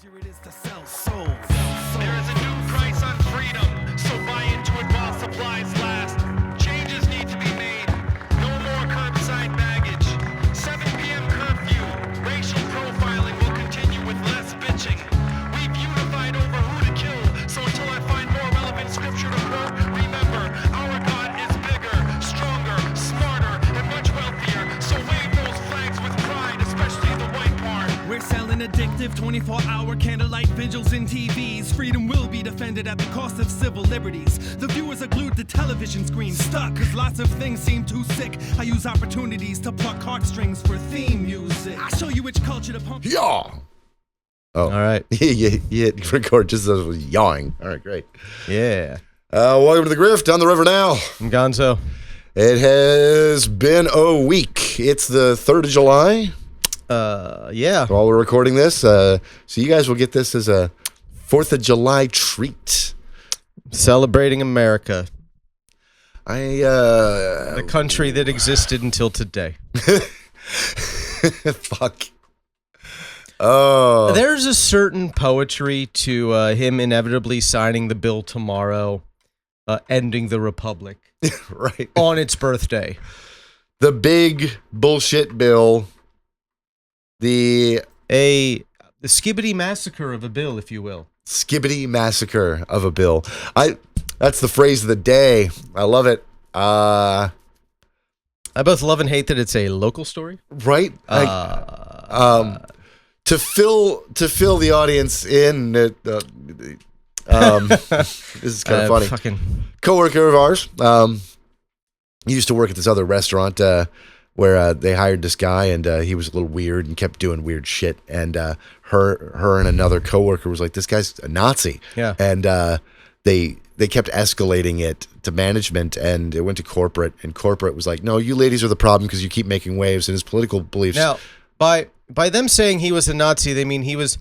easier it is to sell souls. There is a new price on freedom, so buy into it while supplies last. Changes need to be made. No more curbside baggage. 7 p.m. curfew. Racial profiling will continue with less bitching. We've unified over who to kill, so until I find more relevant scripture to quote, remember, our God is bigger, stronger, smarter, and much wealthier. So wave those flags with pride, especially the white part. We're selling addictive 24-hour candlelight vigils in TVs. Freedom will be defended at the cost of civil liberties. The viewers are glued to television screens, stuck, cause lots of things seem too sick. I use opportunities to pluck heartstrings for theme music. I show you which culture to pump. Yeah. Oh, All right. you hit record just as I was yawing. All right, great. Yeah. Welcome to the Grift on the river now. I'm Gonzo. It has been a week. It's the 3rd of July Yeah. while we're recording this. So you guys will get this as a 4th of July treat. Celebrating America, The the country that existed until today. fuck. Oh. There's a certain poetry to him inevitably signing the bill tomorrow, ending the republic Right. on its birthday. The big bullshit bill. The The Skibidi Massacre of a bill, if you will. Skibidi Massacre of a bill. That's the phrase of the day. I love it. I both love and hate that it's a local story. Right? To fill the audience in, this is kind of funny. Fucking Coworker of ours, he used to work at this other restaurant where they hired this guy, and he was a little weird and kept doing weird shit. And her and another coworker was like, "This guy's a Nazi." Yeah. And they kept escalating it to management, and it went to corporate, and corporate was like, "No, you ladies are the problem because you keep making waves." And his political beliefs. Now, by them saying he was a Nazi, they mean he was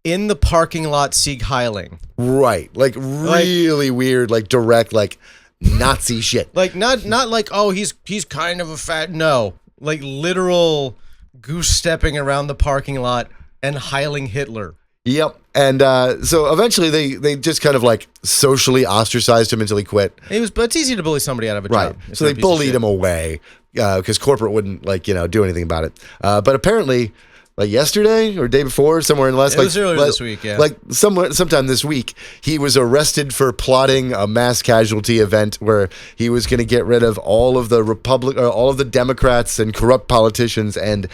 in the parking lot Sieg Heiling. Right, like really weird, like direct, like Nazi shit. Like not like, oh, he's kind of a fat, no, like literal goose stepping around the parking lot and Heiling Hitler. Yep. And so eventually they just kind of like socially ostracized him until he quit. But it's easy to bully somebody out of a Right. job. if So they're they a piece of bullied shit. him away because corporate wouldn't do anything about it. But apparently, like yesterday or day before, somewhere in the last, It was earlier this week, yeah. like sometime this week, he was arrested for plotting a mass casualty event where he was going to get rid of all of the Democrats and corrupt politicians and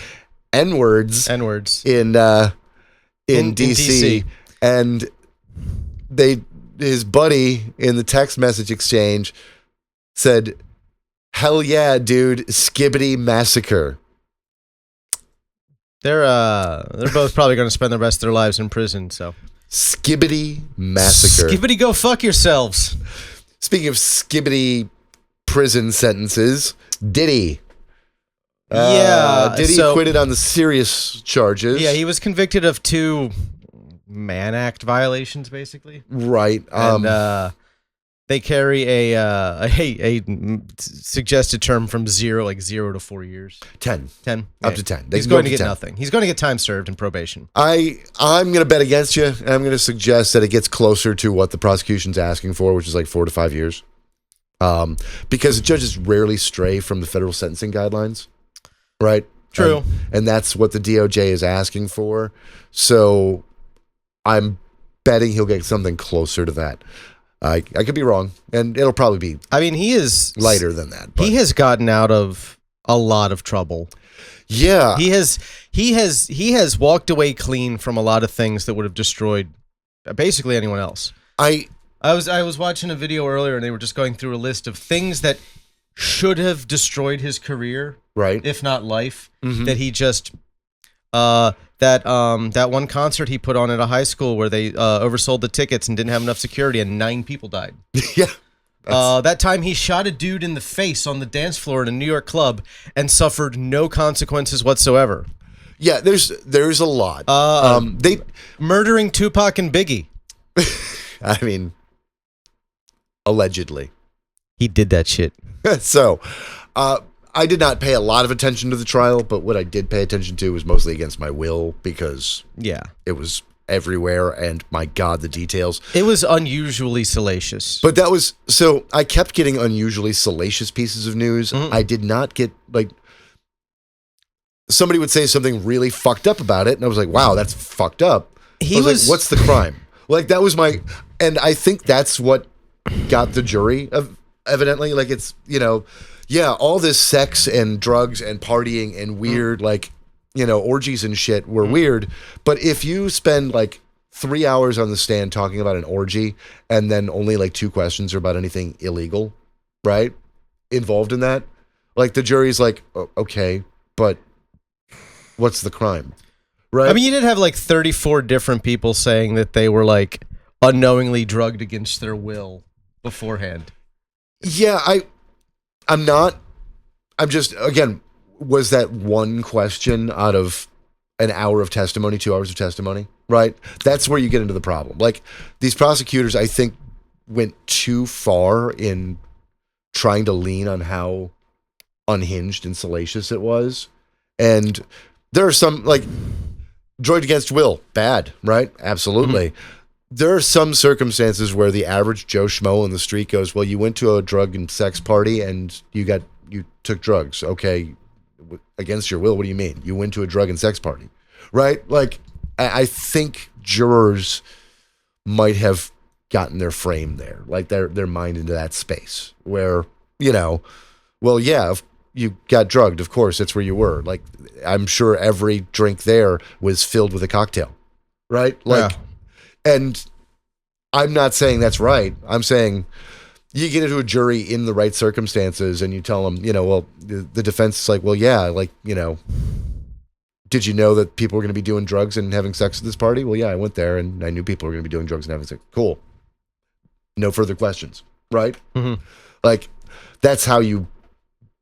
N-words in DC. And his buddy in the text message exchange said, "Hell yeah, dude, Skibidi Massacre." They're both probably going to spend the rest of their lives in prison. So Skibidi Massacre. Skibidi, go fuck yourselves. Speaking of Skibidi prison sentences, Diddy. Yeah, Diddy so- acquitted on the serious charges. Yeah, he was convicted of 2 Mann Act violations, basically. Right. And they carry a suggested term from 0 to 4 years. 10. 10. Up to 10. They He's can go going up to to get 10. nothing. He's going to get time served and probation. I'm going to bet against you, and I'm going to suggest that it gets closer to what the prosecution's asking for, which is like 4 to 5 years. Because judges rarely stray from the federal sentencing guidelines, right? True. And that's what the DOJ is asking for. So I'm betting he'll get something closer to that. I could be wrong, and it'll probably be I mean, he is lighter than that. But He has gotten out of a lot of trouble. yeah. He has walked away clean from a lot of things that would have destroyed basically anyone else. I was watching a video earlier, and they were just going through a list of things that should have destroyed his career, Right. if not life. Mhm. That he just that one concert he put on at a high school where they oversold the tickets and didn't have enough security, and 9 people died. Yeah. That time he shot a dude in the face on the dance floor in a New York club and suffered no consequences whatsoever. Yeah, there's a lot. They Murdering Tupac and Biggie. I mean, allegedly. He did that shit. So, I did not pay a lot of attention to the trial, but what I did pay attention to was mostly against my will because Yeah. it was everywhere, and my God, the details. It was unusually salacious. But that was, so I kept getting unusually salacious pieces of news. I did not get, like, somebody would say something really fucked up about it, and I was like, wow, that's fucked up. I was like, what's the crime? Like, that was my, and I think that's what got the jury, evidently. Like, it's, you know, yeah, all this sex and drugs and partying and weird, like, you know, orgies and shit were weird. But if you spend like 3 hours on the stand talking about an orgy and then only like 2 questions are about anything illegal, right? Involved in that, like the jury's like, okay, but what's the crime? Right. I mean, you did have like 34 different people saying that they were like unknowingly drugged against their will beforehand. Yeah, I'm just, again, was that one question out of an hour of testimony, 2 hours of testimony, right? That's where you get into the problem. Like, these prosecutors, I think, went too far in trying to lean on how unhinged and salacious it was. And there are some, like, drugged against will, bad, right? Absolutely. There are some circumstances where the average Joe Schmo on the street goes, well, you went to a drug and sex party and you took drugs. Okay, against your will, what do you mean? You went to a drug and sex party, right? Like, I think jurors might have gotten their frame there, like their mind into that space where, you know, well, yeah, if you got drugged, of course, that's where you were. Like, I'm sure every drink there was filled with a cocktail, right? Like, and I'm not saying that's right. I'm saying you get into a jury in the right circumstances and you tell them, you know, well, the defense is like, well, yeah, like, you know, did you know that people were going to be doing drugs and having sex at this party? Well, yeah, I went there and I knew people were going to be doing drugs and having sex. Cool. No further questions, right? Like, that's how you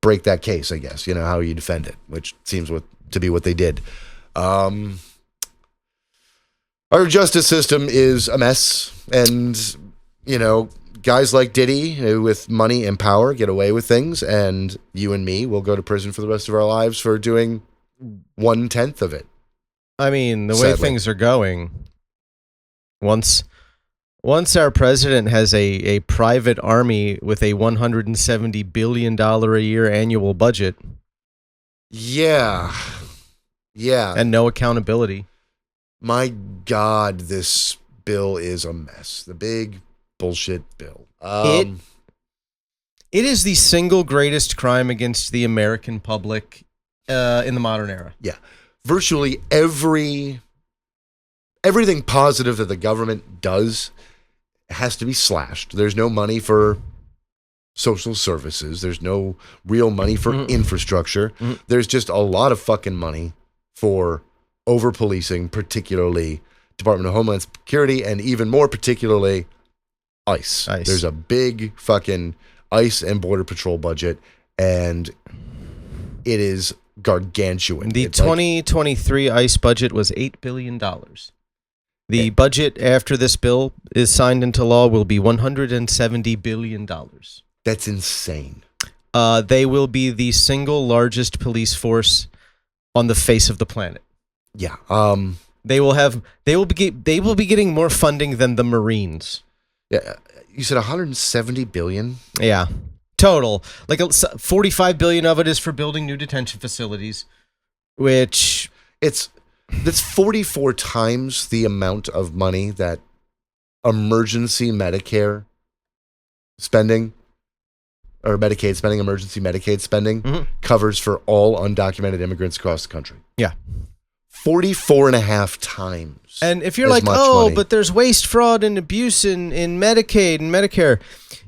break that case, I guess, you know, how you defend it, which seems to be what they did. Our justice system is a mess, and, you know, guys like Diddy with money and power get away with things, and you and me will go to prison for the rest of our lives for doing 1/10 of it. I mean, the way things are going, once our president has a private army with a $170 billion a year annual budget. Yeah. And no accountability. My God, this bill is a mess. The big bullshit bill. It is the single greatest crime against the American public in the modern era. Yeah. Virtually everything positive that the government does has to be slashed. There's no money for social services. There's no real money for infrastructure. There's just a lot of fucking money for over-policing, particularly Department of Homeland Security, and even more particularly ICE. There's a big fucking ICE and Border Patrol budget, and it is gargantuan. The 2023 ICE budget was $8 billion. The budget after this bill is signed into law will be $170 billion. That's insane. They will be the single largest police force on the face of the planet. Yeah. They will be getting more funding than the Marines. Yeah. You said 170 billion? Yeah. Total. Like 45 billion of it is for building new detention facilities, which that's 44 times the amount of money that emergency Medicare spending or Medicaid spending, emergency Medicaid spending covers for all undocumented immigrants across the country. Yeah. 44 and a half times. And if you're like, money. But there's waste, fraud, and abuse in Medicaid and Medicare,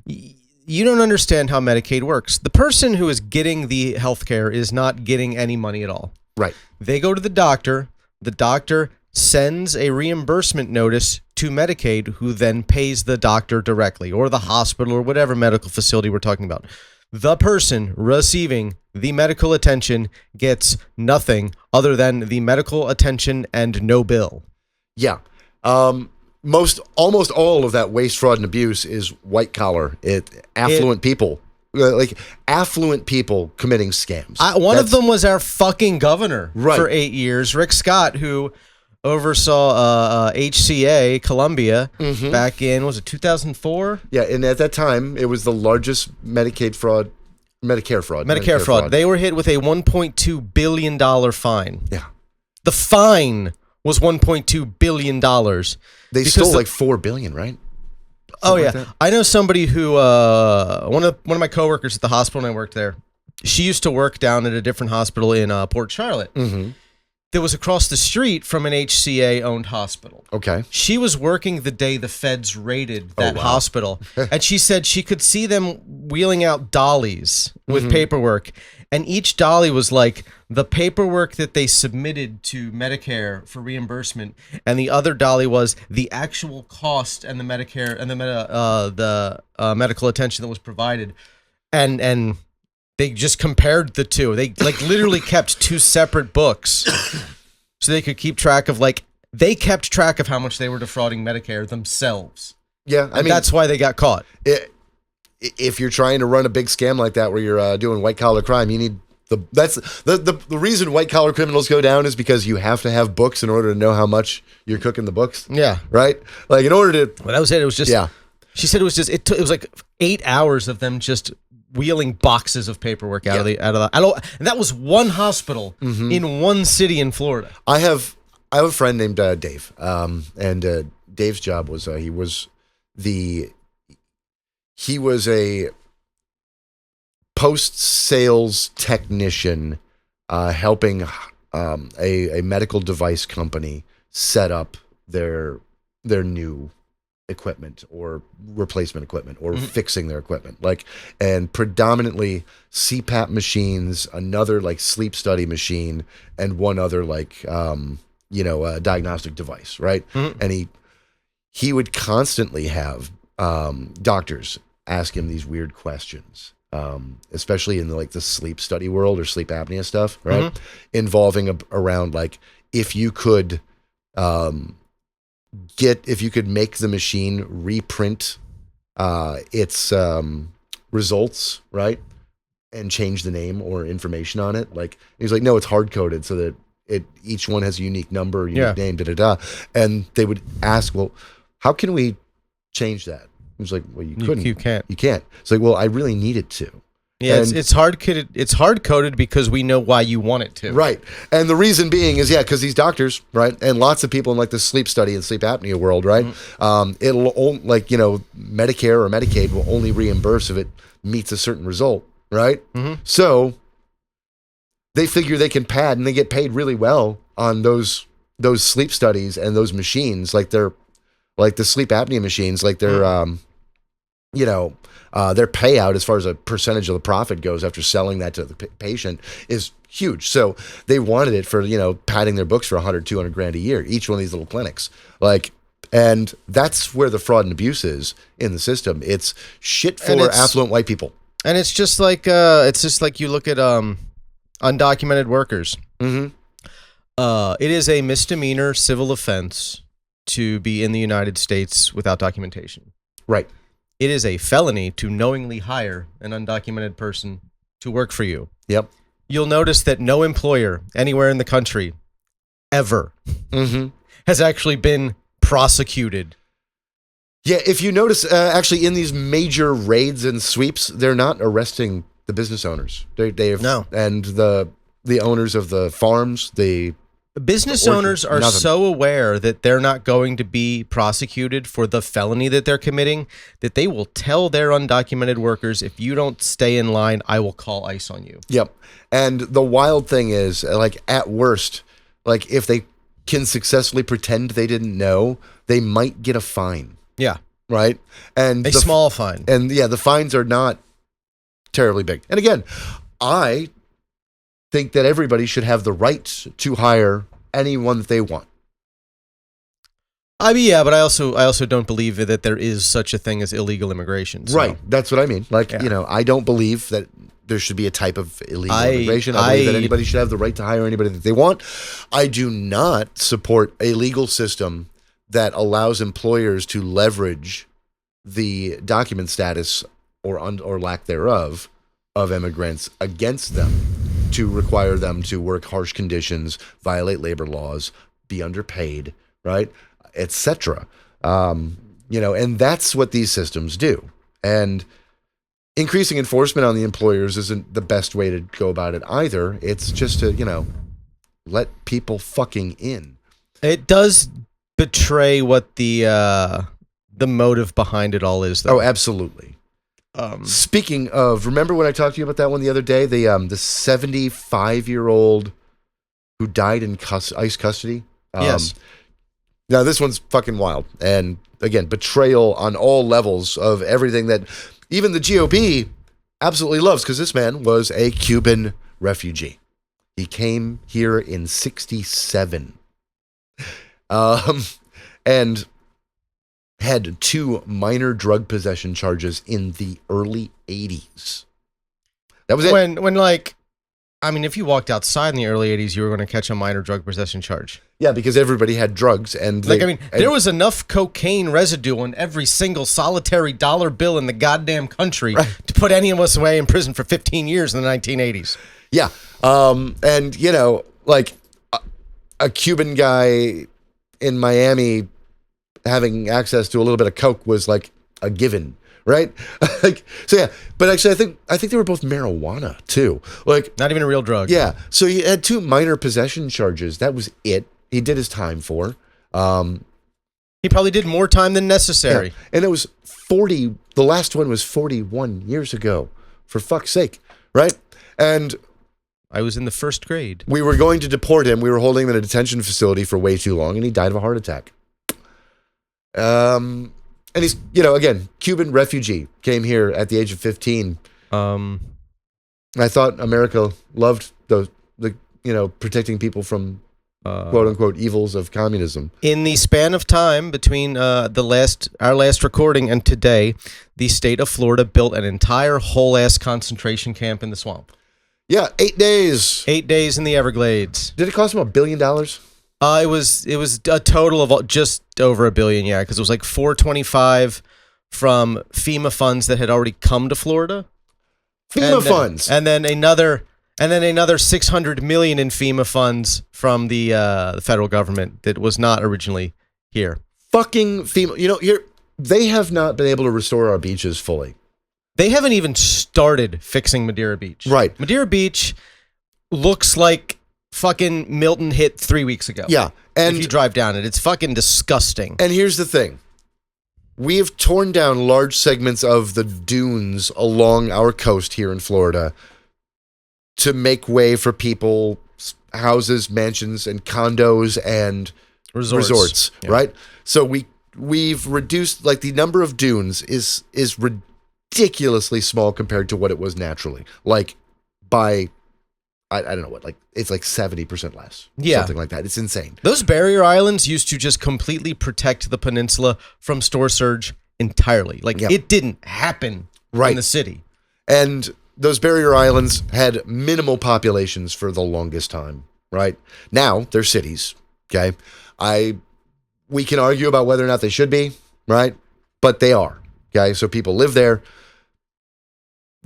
you don't understand how Medicaid works. The person who is getting the health care is not getting any money at all. Right. They go to the doctor. The doctor sends a reimbursement notice to Medicaid, who then pays the doctor directly, or the hospital, or whatever medical facility we're talking about. The person receiving the medical attention gets nothing other than the medical attention and no bill. Yeah. Almost all of that waste, fraud, and abuse is white collar, affluent people. Like affluent people committing scams. One of them was our fucking governor for 8 years, Rick Scott, who oversaw HCA Columbia back in, was it 2004? Yeah, and at that time, it was the largest Medicare fraud. They were hit with a $1.2 billion fine. Yeah. The fine was $1.2 billion. They stole like $4 billion, right? Oh yeah, like I know somebody who one of my coworkers at the hospital when I worked there. She used to work down at a different hospital in Port Charlotte. That was across the street from an HCA-owned hospital. Okay. She was working the day the feds raided that hospital, and she said she could see them wheeling out dollies with paperwork, and each dolly was like the paperwork that they submitted to Medicare for reimbursement, and the other dolly was the actual cost and the Medicare and the medical attention that was provided, and they just compared the two. They like literally kept two separate books so they could keep track of they kept track of how much they were defrauding Medicare themselves. Yeah, I mean that's why they got caught. If you're trying to run a big scam like that where you're doing white collar crime, you need the reason white collar criminals go down is because you have to have books in order to know how much you're cooking the books. Yeah, right. Like in order to. Well, that was it. It was just. Yeah. She said it was just. It was like 8 hours of them just wheeling boxes of paperwork out of the and that was one hospital in one city in Florida. I have a friend named Dave, and Dave's job was he was a post-sales technician helping a medical device company set up their new equipment or replacement equipment or fixing their equipment, and predominantly CPAP machines, another sleep study machine, and one other diagnostic device, right? And he would constantly have doctors ask him these weird questions, especially in the sleep study world or sleep apnea stuff, right? Involving around if you could make the machine reprint its results, right, and change the name or information on it. He's like, no, it's hard coded so that each one has a unique number, unique name, And they would ask, well, how can we change that? He was like, well, you couldn't. You can't. You can't. It's like, well, I really need it to. Yeah, it's hard coded. It's hard coded because we know why you want it to. Right, and the reason being is because these doctors, right, and lots of people in the sleep study and sleep apnea world, right, it'll Medicare or Medicaid will only reimburse if it meets a certain result, right? So they figure they can pad, and they get paid really well on those sleep studies and those machines, the sleep apnea machines, their payout as far as a percentage of the profit goes after selling that to the patient is huge. So they wanted it for, padding their books for 100, 200 grand a year, each one of these little clinics. And that's where the fraud and abuse is in the system. It's shit for affluent white people. And it's just like you look at undocumented workers. It is a misdemeanor civil offense to be in the United States without documentation. Right. It is a felony to knowingly hire an undocumented person to work for you. Yep. You'll notice that no employer anywhere in the country ever has actually been prosecuted. Yeah, if you notice, actually in these major raids and sweeps, they're not arresting the business owners. They have no. And the owners of the farms, business owners are so aware that they're not going to be prosecuted for the felony that they're committing that they will tell their undocumented workers, if you don't stay in line, I will call ICE on you. Yep. And the wild thing is, at worst, if they can successfully pretend they didn't know, they might get a fine. Yeah. Right? And small fine. And the fines are not terribly big. And again, I think that everybody should have the right to hire anyone that they want. I mean, yeah, but I also don't believe that there is such a thing as illegal immigration. So. Right, that's what I mean. I don't believe that there should be a type of illegal immigration. I believe that anybody should have the right to hire anybody that they want. I do not support a legal system that allows employers to leverage the document status or lack thereof of immigrants against them, to require them to work harsh conditions, violate labor laws, be underpaid, right, etc. And that's what these systems do. And increasing enforcement on the employers isn't the best way to go about it either. It's just to, let people fucking in. It does betray what the motive behind it all is, though. Oh, absolutely. Speaking of, remember when I talked to you about that one the other day? The 75-year-old who died in ICE custody? Yes. Now, this one's fucking wild. And again, betrayal on all levels of everything that even the GOP absolutely loves, because this man was a Cuban refugee. He came here in 1967. And had 2 minor drug possession charges in the early 80s. That was it. If you walked outside in the early 80s, you were going to catch a minor drug possession charge. Yeah, because everybody had drugs. And there was enough cocaine residue on every single solitary dollar bill in the goddamn country to put any of us away in prison for 15 years in the 1980s. Yeah. A Cuban guy in Miami having access to a little bit of coke was like a given, right? But actually I think they were both marijuana too. Not even a real drug. Yeah. So he had 2 minor possession charges. That was it. He did his time for. He probably did more time than necessary. Yeah. And it was 40, the last one was 41 years ago, for fuck's sake, right? And I was in the 1st grade. We were going to deport him. We were holding him in a detention facility for way too long, and he died of a heart attack. And he's, again, Cuban refugee, came here at the age of 15. I thought America loved the protecting people from quote unquote evils of communism. In the span of time between our last recording and today, the state of Florida built an entire whole ass concentration camp in the swamp. Yeah, 8 days. 8 days in the Everglades. Did it cost him $1 billion? It was a total of just over $1 billion, yeah, because it was like $425 from FEMA funds that had already come to Florida. Funds, and then another $600 million in FEMA funds from the federal government that was not originally here. Fucking FEMA. They have not been able to restore our beaches fully. They haven't even started fixing Madeira Beach. Right. Madeira Beach looks like fucking Milton hit 3 weeks ago. Yeah. And if you drive down it, it's fucking disgusting. And here's the thing. We have torn down large segments of the dunes along our coast here in Florida to make way for people, houses, mansions, and condos and resorts yeah. Right? So we've reduced, the number of dunes is ridiculously small compared to what it was naturally. By I don't know what, it's 70% less. Yeah. Something like that. It's insane. Those barrier islands used to just completely protect the peninsula from storm surge entirely. It didn't happen in the city. And those barrier islands had minimal populations for the longest time, right? Now they're cities, okay? We can argue about whether or not they should be, right? But they are, okay? So people live there.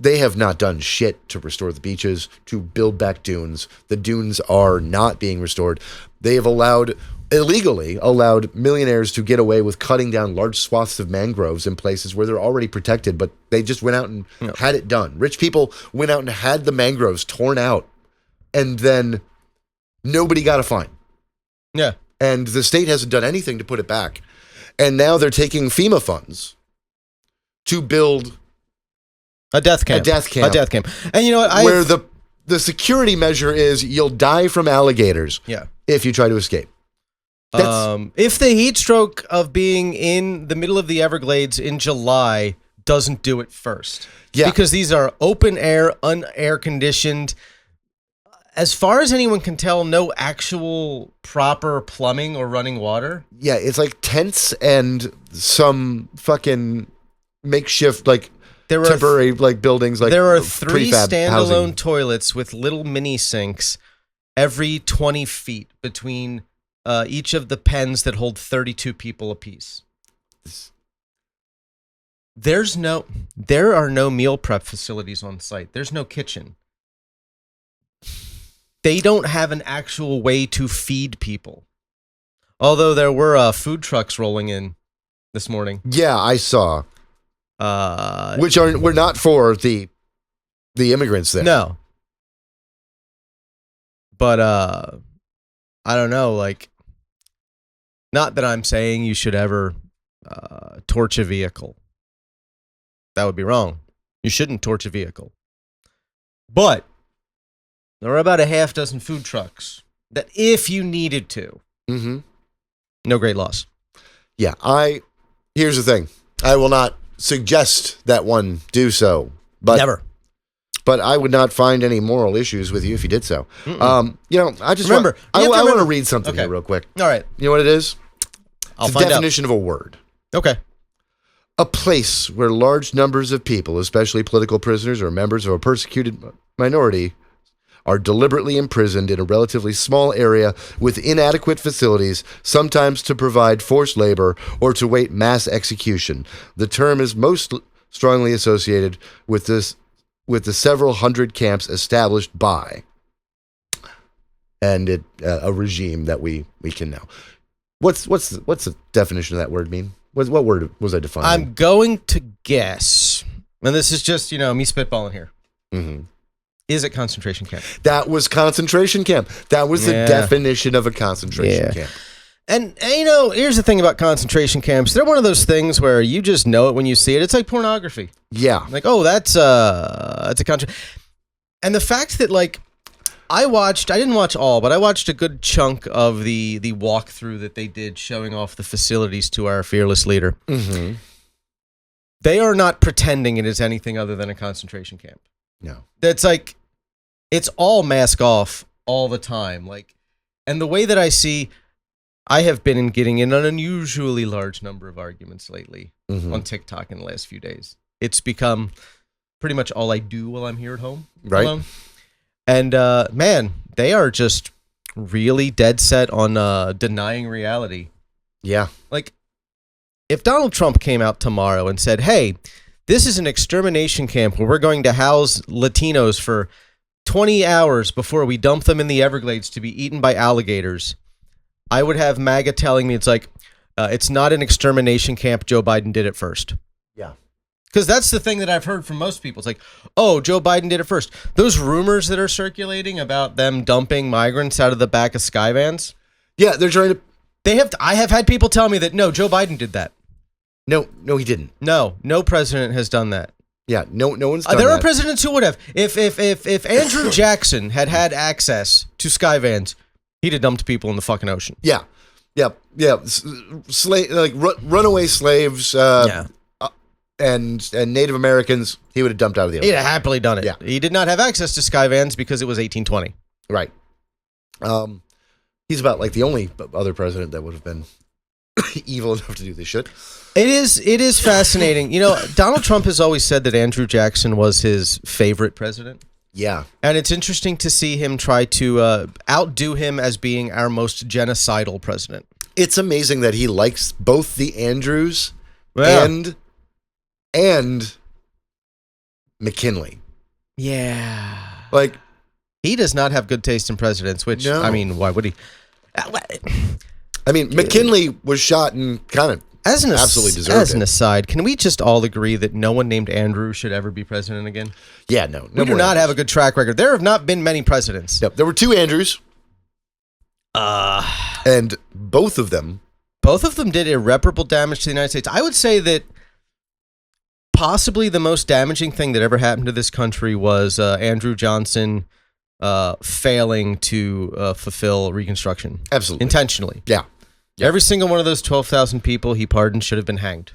They have not done shit to restore the beaches, to build back dunes. The dunes are not being restored. They have illegally allowed millionaires to get away with cutting down large swaths of mangroves in places where they're already protected, but they just went out and had it done. Rich people went out and had the mangroves torn out, and then nobody got a fine. Yeah. And the state hasn't done anything to put it back. And now they're taking FEMA funds to build a death camp. And you know what? Where the security measure is you'll die from alligators if you try to escape. If the heat stroke of being in the middle of the Everglades in July doesn't do it first. Yeah. Because these are open air, unair conditioned. As far as anyone can tell, no actual proper plumbing or running water. Yeah, it's like tents and some fucking makeshift temporary buildings. There are 3 standalone housing. Toilets with little mini sinks every 20 feet between each of the pens that hold 32 people apiece. There are no meal prep facilities on site. There's no kitchen. They don't have an actual way to feed people. Although there were food trucks rolling in this morning. Yeah, I saw. We're not for the immigrants there. No. But I don't know, like, not that I'm saying you should ever torch a vehicle. That would be wrong. You shouldn't torch a vehicle. But there are about a half dozen food trucks that if you needed to, no great loss. Yeah, here's the thing. I will not suggest that one do so. But Never. But I would not find any moral issues with you if you did so. I just remember. I want to read something here real quick. All right. You know what it is? I'll it's find the definition of a word. Okay. A place where large numbers of people, especially political prisoners or members of a persecuted minority, are deliberately imprisoned in a relatively small area with inadequate facilities, sometimes to provide forced labor or to wait mass execution. The term is most strongly associated with the several hundred camps established by and a regime that we can know. What's the definition of that word mean? What word was I defining? I'm going to guess, and this is just, me spitballing here. Mm-hmm. Is it concentration camp? That was concentration camp. That was the definition of a concentration camp. And here's the thing about concentration camps. They're one of those things where you just know it when you see it. It's like pornography. Yeah. Like, oh, that's a And the fact that, like, I didn't watch all, but I watched a good chunk of the walkthrough that they did showing off the facilities to our fearless leader. Mm-hmm. They are not pretending it is anything other than a concentration camp. No. That's like, it's all mask off all the time. Like, and the way that I have been getting in an unusually large number of arguments lately on TikTok in the last few days. It's become pretty much all I do while I'm here at home. Right. Alone. And, man, they are just really dead set on denying reality. Yeah. Like, if Donald Trump came out tomorrow and said, hey, this is an extermination camp where we're going to house Latinos for 20 hours before we dump them in the Everglades to be eaten by alligators, I would have MAGA telling me it's not an extermination camp. Joe Biden did it first. Yeah. Because that's the thing that I've heard from most people. It's like, oh, Joe Biden did it first. Those rumors that are circulating about them dumping migrants out of the back of sky vans. Yeah, they're trying to. I have had people tell me that, no, Joe Biden did that. No, he didn't. No president has done that. Yeah, no one's done there that. are presidents who would have. If Andrew Jackson had access to sky vans, he'd have dumped people in the fucking ocean. Yeah. Runaway slaves. And Native Americans, he would have dumped out of the ocean. He'd have happily done it. Yeah. He did not have access to sky vans because it was 1820. Right. He's about like the only other president that would have been evil enough to do this shit. It is fascinating. Donald Trump has always said that Andrew Jackson was his favorite president. Yeah. And it's interesting to see him try to outdo him as being our most genocidal president. It's amazing that he likes both the Andrews and McKinley. Yeah. Like, he does not have good taste in presidents, which, no. I mean, why would he? McKinley was shot and kind of absolutely deserved it. As an aside, can we just all agree that no one named Andrew should ever be president again? Yeah, no. We do not have a good track record. There have not been many presidents. Yep, there were two Andrews. And both of them did irreparable damage to the United States. I would say that possibly the most damaging thing that ever happened to this country was Andrew Johnson failing to fulfill Reconstruction. Absolutely. Intentionally. Yeah. Every single one of those 12,000 people he pardoned should have been hanged.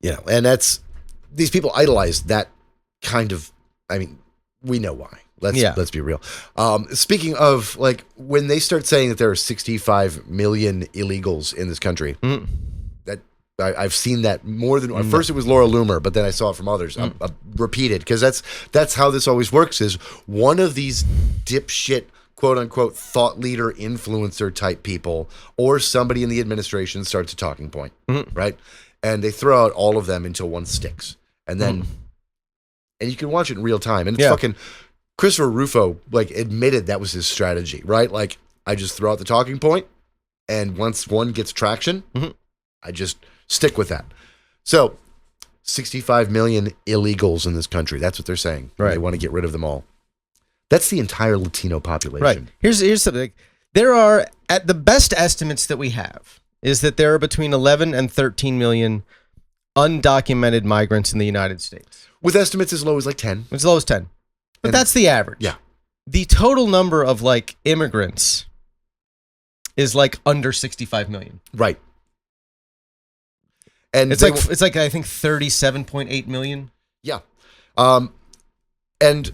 And these people idolize that kind of, we know why. Let's be real. Speaking of, like, when they start saying that there are 65 million illegals in this country, that I've seen that more than first. It was Laura Loomer, but then I saw it from others repeated, because that's how this always works. Is one of these dipshit, quote unquote, thought leader, influencer type people, or somebody in the administration starts a talking point, right? And they throw out all of them until one sticks, and then and you can watch it in real time, and it's fucking. Christopher Rufo, like, admitted that was his strategy, right? Like, I just throw out the talking point, And once one gets traction, I just stick with that. So 65 million illegals in this country. That's what they're saying. Right. They want to get rid of them all. That's the entire Latino population. Right. Here's something. There are, at the best estimates that we have, is that there are between 11 and 13 million undocumented migrants in the United States. With estimates as low as like 10. As low as 10. But that's the average. Yeah. The total number of like immigrants is like under 65 million. Right. And it's like I think 37.8 million. Yeah. And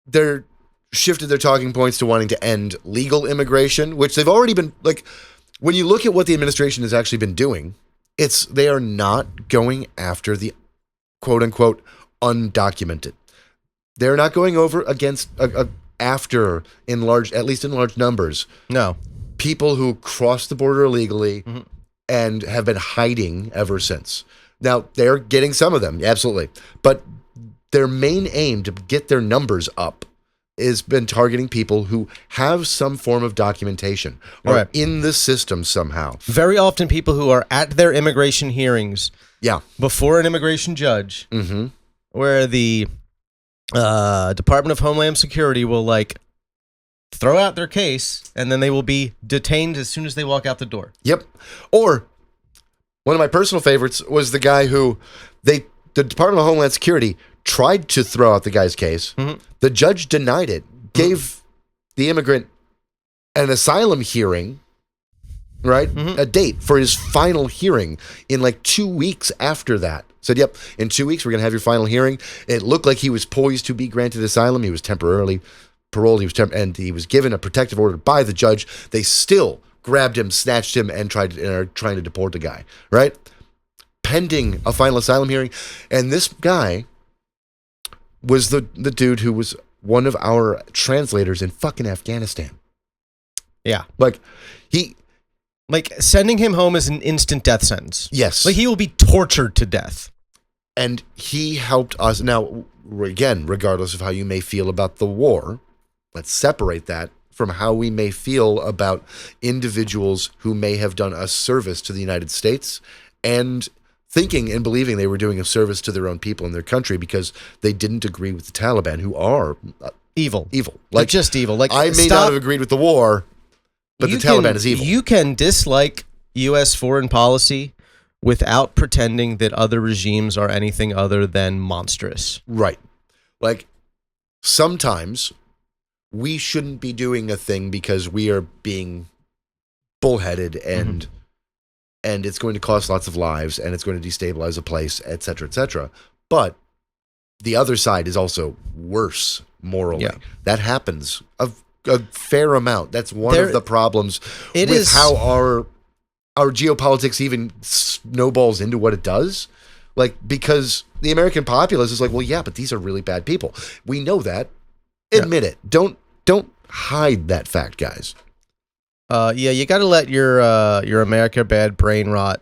they're shifted their talking points to wanting to end legal immigration, which they've already been like, when you look at what the administration has actually been doing, they are not going after the quote unquote undocumented. They're not going over against after at least in large numbers. No. People who cross the border illegally and have been hiding ever since. Now, they're getting some of them, absolutely. But their main aim to get their numbers up has been targeting people who have some form of documentation or in the system somehow. Very often people who are at their immigration hearings before an immigration judge, where the Department of Homeland Security will like throw out their case and then they will be detained as soon as they walk out the door. Yep. Or one of my personal favorites was the guy who the Department of Homeland Security tried to throw out the guy's case. The judge denied it, gave the immigrant an asylum hearing, right? A date for his final hearing in like 2 weeks after that. Said, yep, in 2 weeks, we're going to have your final hearing. It looked like he was poised to be granted asylum. He was temporarily paroled. And he was given a protective order by the judge. They still grabbed him, snatched him, and are trying to deport the guy, right? Pending a final asylum hearing. And this guy was the dude who was one of our translators in fucking Afghanistan. Yeah. Like, sending him home is an instant death sentence. Yes. Like, he will be tortured to death. And he helped us. Now, again, regardless of how you may feel about the war, let's separate that from how we may feel about individuals who may have done a service to the United States and thinking and believing they were doing a service to their own people in their country because they didn't agree with the Taliban, who are evil. Like, just evil. Like, I may not have agreed with the war, but the Taliban is evil. You can dislike U.S. foreign policy without pretending that other regimes are anything other than monstrous. Right. Like, sometimes we shouldn't be doing a thing because we are being bullheaded and it's going to cost lots of lives and it's going to destabilize a place, et cetera, et cetera. But the other side is also worse morally. Yeah. That happens a fair amount. That's one of the problems with how our geopolitics even snowballs into what it does. Like, because the American populace is like, well, yeah, but these are really bad people. We know that. Admit it. Don't hide that fact, guys. You got to let your America bad brain rot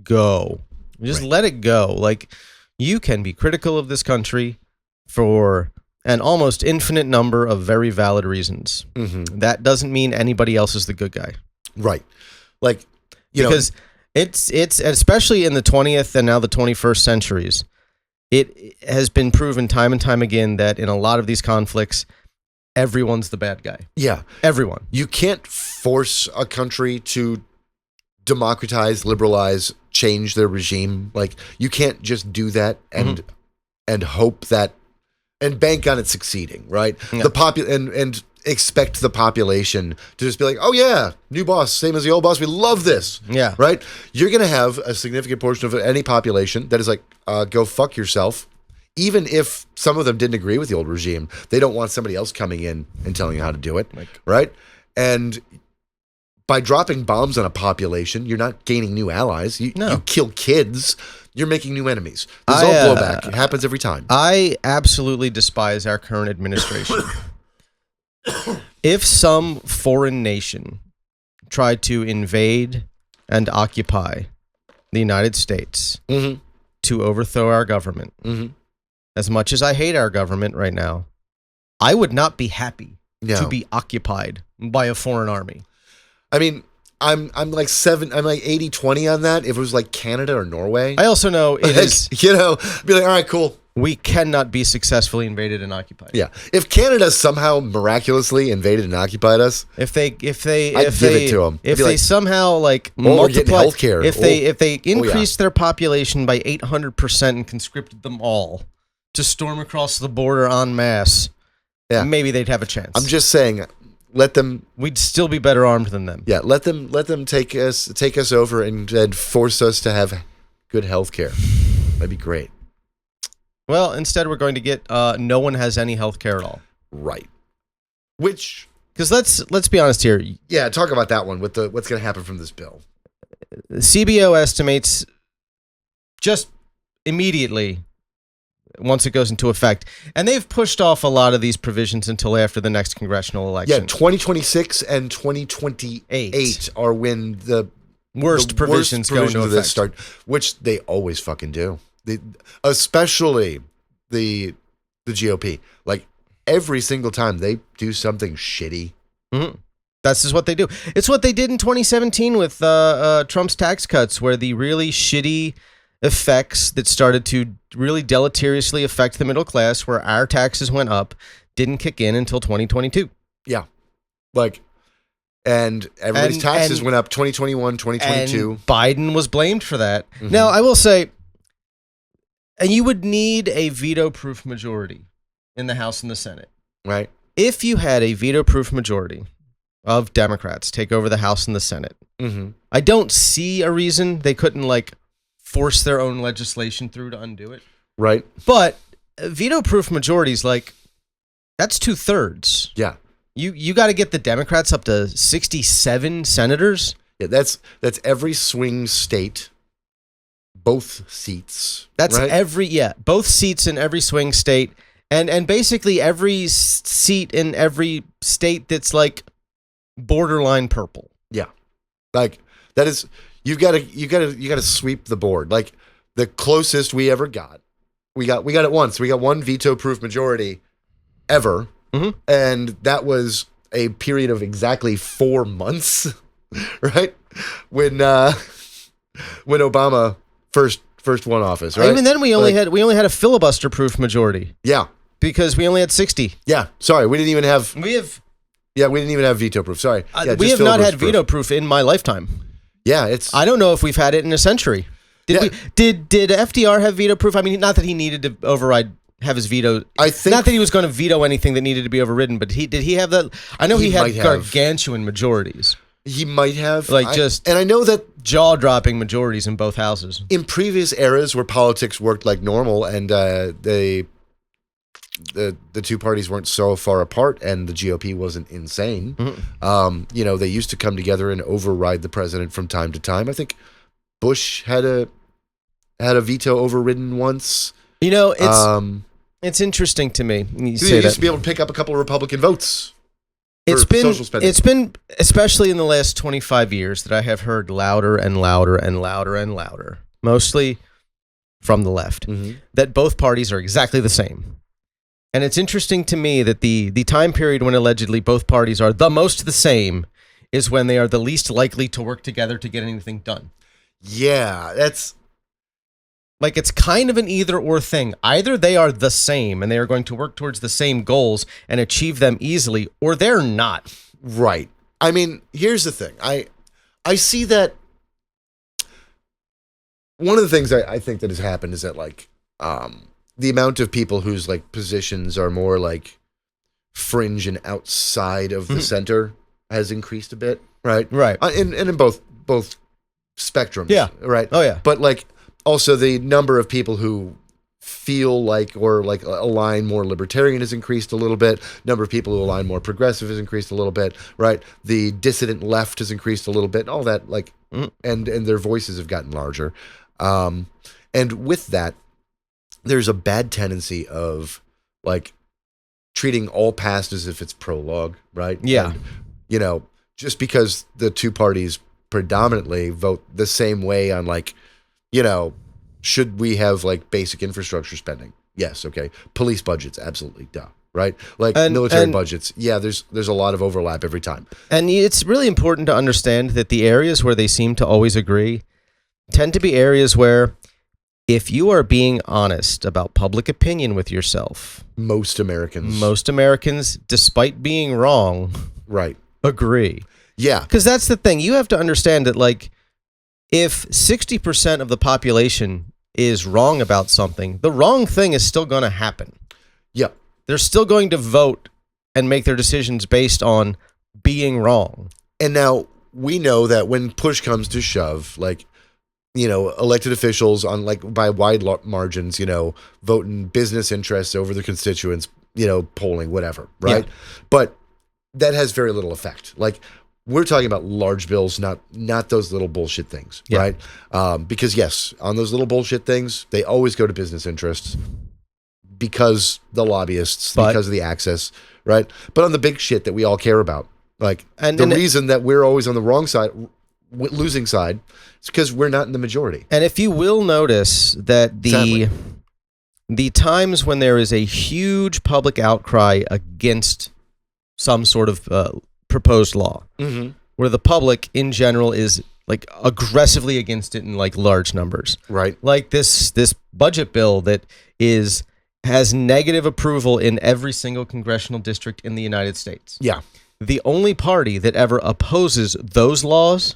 go. Just let it go. Like, you can be critical of this country for an almost infinite number of very valid reasons. That doesn't mean anybody else is the good guy. Right. Like, because it's especially in the 20th and now the 21st centuries, it has been proven time and time again that in a lot of these conflicts, everyone's the bad guy. Yeah. Everyone. You can't force a country to democratize, liberalize, change their regime. Like, you can't just do that and hope that and bank on it succeeding, right? Yeah. And expect the population to just be like, oh yeah, new boss, same as the old boss. We love this. Yeah. Right? You're going to have a significant portion of any population that is like, go fuck yourself. Even if some of them didn't agree with the old regime, they don't want somebody else coming in and telling you how to do it, right? And by dropping bombs on a population, you're not gaining new allies. You kill kids, you're making new enemies. There's all blowback. It happens every time. I absolutely despise our current administration. If some foreign nation tried to invade and occupy the United States to overthrow our government, as much as I hate our government right now, I would not be happy to be occupied by a foreign army. I mean, I'm like 80-20 on that. If it was like Canada or Norway, I also know it is, be like, all right, cool. We cannot be successfully invaded and occupied. Yeah, if Canada somehow miraculously invaded and occupied us, I'd give it to them. If they somehow like multiply healthcare, if they increased their population by 800% and conscripted them all to storm across the border en masse, maybe they'd have a chance. I'm just saying, let them. We'd still be better armed than them. Yeah, let them take us over and force us to have good healthcare. That'd be great. Well, instead we're going to get no one has any health care at all. Right. Which, because let's be honest here. Yeah, talk about that one with what's going to happen from this bill. CBO estimates just immediately once it goes into effect, and they've pushed off a lot of these provisions until after the next congressional election. Yeah, 2026 and 2028 are when the worst provisions go into effect. Start, which they always fucking do. Especially the GOP. Like, every single time they do something shitty. Mm-hmm. That's just what they do. It's what they did in 2017 with Trump's tax cuts, where the really shitty effects that started to really deleteriously affect the middle class, where our taxes went up, didn't kick in until 2022. Yeah. Like, and everybody's taxes went up 2021, 2022. And Biden was blamed for that. Mm-hmm. Now, I will say, and you would need a veto-proof majority in the House and the Senate. Right. If you had a veto-proof majority of Democrats take over the House and the Senate, I don't see a reason they couldn't, like, force their own legislation through to undo it. Right. But veto-proof majorities, like, that's 2/3. Yeah. You got to get the Democrats up to 67 senators. Yeah, that's every swing state. Both seats. That's right? Both seats in every swing state, and basically every seat in every state that's like borderline purple. Yeah, like that is you got to sweep the board. Like, the closest we ever got, we got it once. We got one veto-proof majority ever, and that was a period of exactly 4 months, right? When Obama first won office, right? Even then, we only had a filibuster-proof majority. Yeah, because we only had 60. Yeah, sorry, we didn't even have veto-proof. Sorry, we have not had veto-proof in my lifetime. Yeah, I don't know if we've had it in a century. Did FDR have veto-proof? I mean, not that he needed to have his veto. I think not that he was going to veto anything that needed to be overridden, but did he have that? I know he had gargantuan majorities. He might have, and I know that jaw-dropping majorities in both houses. In previous eras where politics worked like normal, and the two parties weren't so far apart, and the GOP wasn't insane, they used to come together and override the president from time to time. I think Bush had a veto overridden once. It's interesting to me. He used to be able to pick up a couple of Republican votes. It's been especially in the last 25 years that I have heard louder and louder and louder and louder, mostly from the left, that both parties are exactly the same. And it's interesting to me that the time period when allegedly both parties are the most the same is when they are the least likely to work together to get anything done. Yeah, that's... Like, it's kind of an either-or thing. Either they are the same and they are going to work towards the same goals and achieve them easily, or they're not. Right. I mean, here's the thing. I see that one of the things I think that has happened is that, like, the amount of people whose, like, positions are more, like, fringe and outside of the center has increased a bit, right? Right. In both spectrums. Yeah. Right? Oh, yeah. But, like, also, the number of people who feel like or like align more libertarian has increased a little bit. Number of people who align more progressive has increased a little bit, right? The dissident left has increased a little bit. All that, like, and their voices have gotten larger. And with that, there's a bad tendency of, like, treating all past as if it's prologue, right? Yeah. And, just because the two parties predominantly vote the same way on, like, should we have, like, basic infrastructure spending? Yes, okay. Police budgets, absolutely, duh, right? Like military budgets. Yeah, there's a lot of overlap every time. And it's really important to understand that the areas where they seem to always agree tend to be areas where if you are being honest about public opinion with yourself, most Americans, despite being wrong, right, agree. Yeah. Because that's the thing. You have to understand that, like, if 60% of the population is wrong about something, the wrong thing is still going to happen. Yeah. They're still going to vote and make their decisions based on being wrong. And now we know that when push comes to shove, like, you know, elected officials on like by wide margins, you know, vote in business interests over their constituents, you know, polling, whatever, right? Yeah. But that has very little effect. Like, we're talking about large bills, not those little bullshit things, right? Because yes, on those little bullshit things, they always go to business interests because the lobbyists, because of the access, right? But on the big shit that we all care about, like the reason that we're always on the wrong side, losing side, is because we're not in the majority. And if you will notice that the times when there is a huge public outcry against some sort of proposed law, where the public in general is like aggressively against it in like large numbers, right? Like this budget bill that has negative approval in every single congressional district in the United States. Yeah. The only party that ever opposes those laws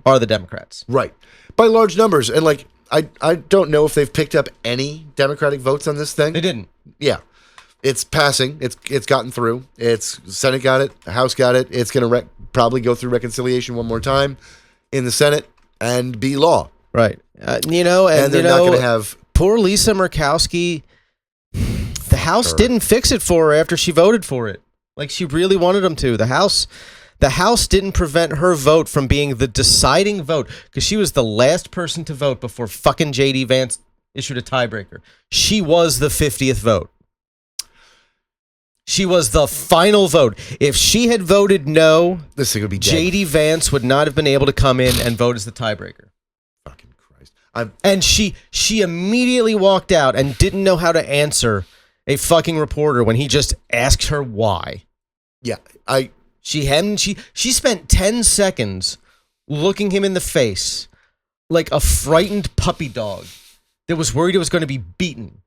are the Democrats. Right. By large numbers. And like, I don't know if they've picked up any Democratic votes on this thing. They didn't. Yeah. It's passing. It's gotten through. Senate got it. House got it. It's going to probably go through reconciliation one more time in the Senate and be law. Right. And they're not going to have... Poor Lisa Murkowski, the House didn't fix it for her after she voted for it. Like, she really wanted them to. The House didn't prevent her vote from being the deciding vote because she was the last person to vote before fucking J.D. Vance issued a tiebreaker. She was the 50th vote. She was the final vote. If she had voted no, this thing would be dead. J.D. Vance would not have been able to come in and vote as the tiebreaker. Fucking Christ. And she immediately walked out and didn't know how to answer a fucking reporter when he just asked her why. Yeah, She spent 10 seconds looking him in the face like a frightened puppy dog that was worried it was going to be beaten.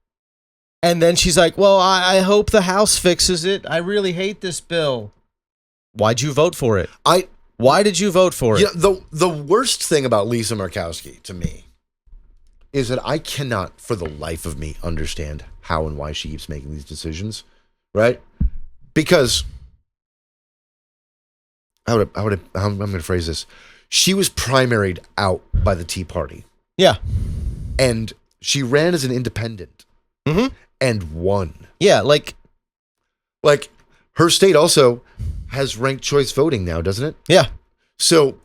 And then she's like, well, I hope the House fixes it. I really hate this bill. Why'd you vote for it? Why did you vote for it? Yeah, the worst thing about Lisa Murkowski to me is that I cannot for the life of me understand how and why she keeps making these decisions, right? Because I'm going to phrase this. She was primaried out by the Tea Party. Yeah. And she ran as an independent and won. Yeah, like her state also has ranked choice voting now, doesn't it? Yeah. So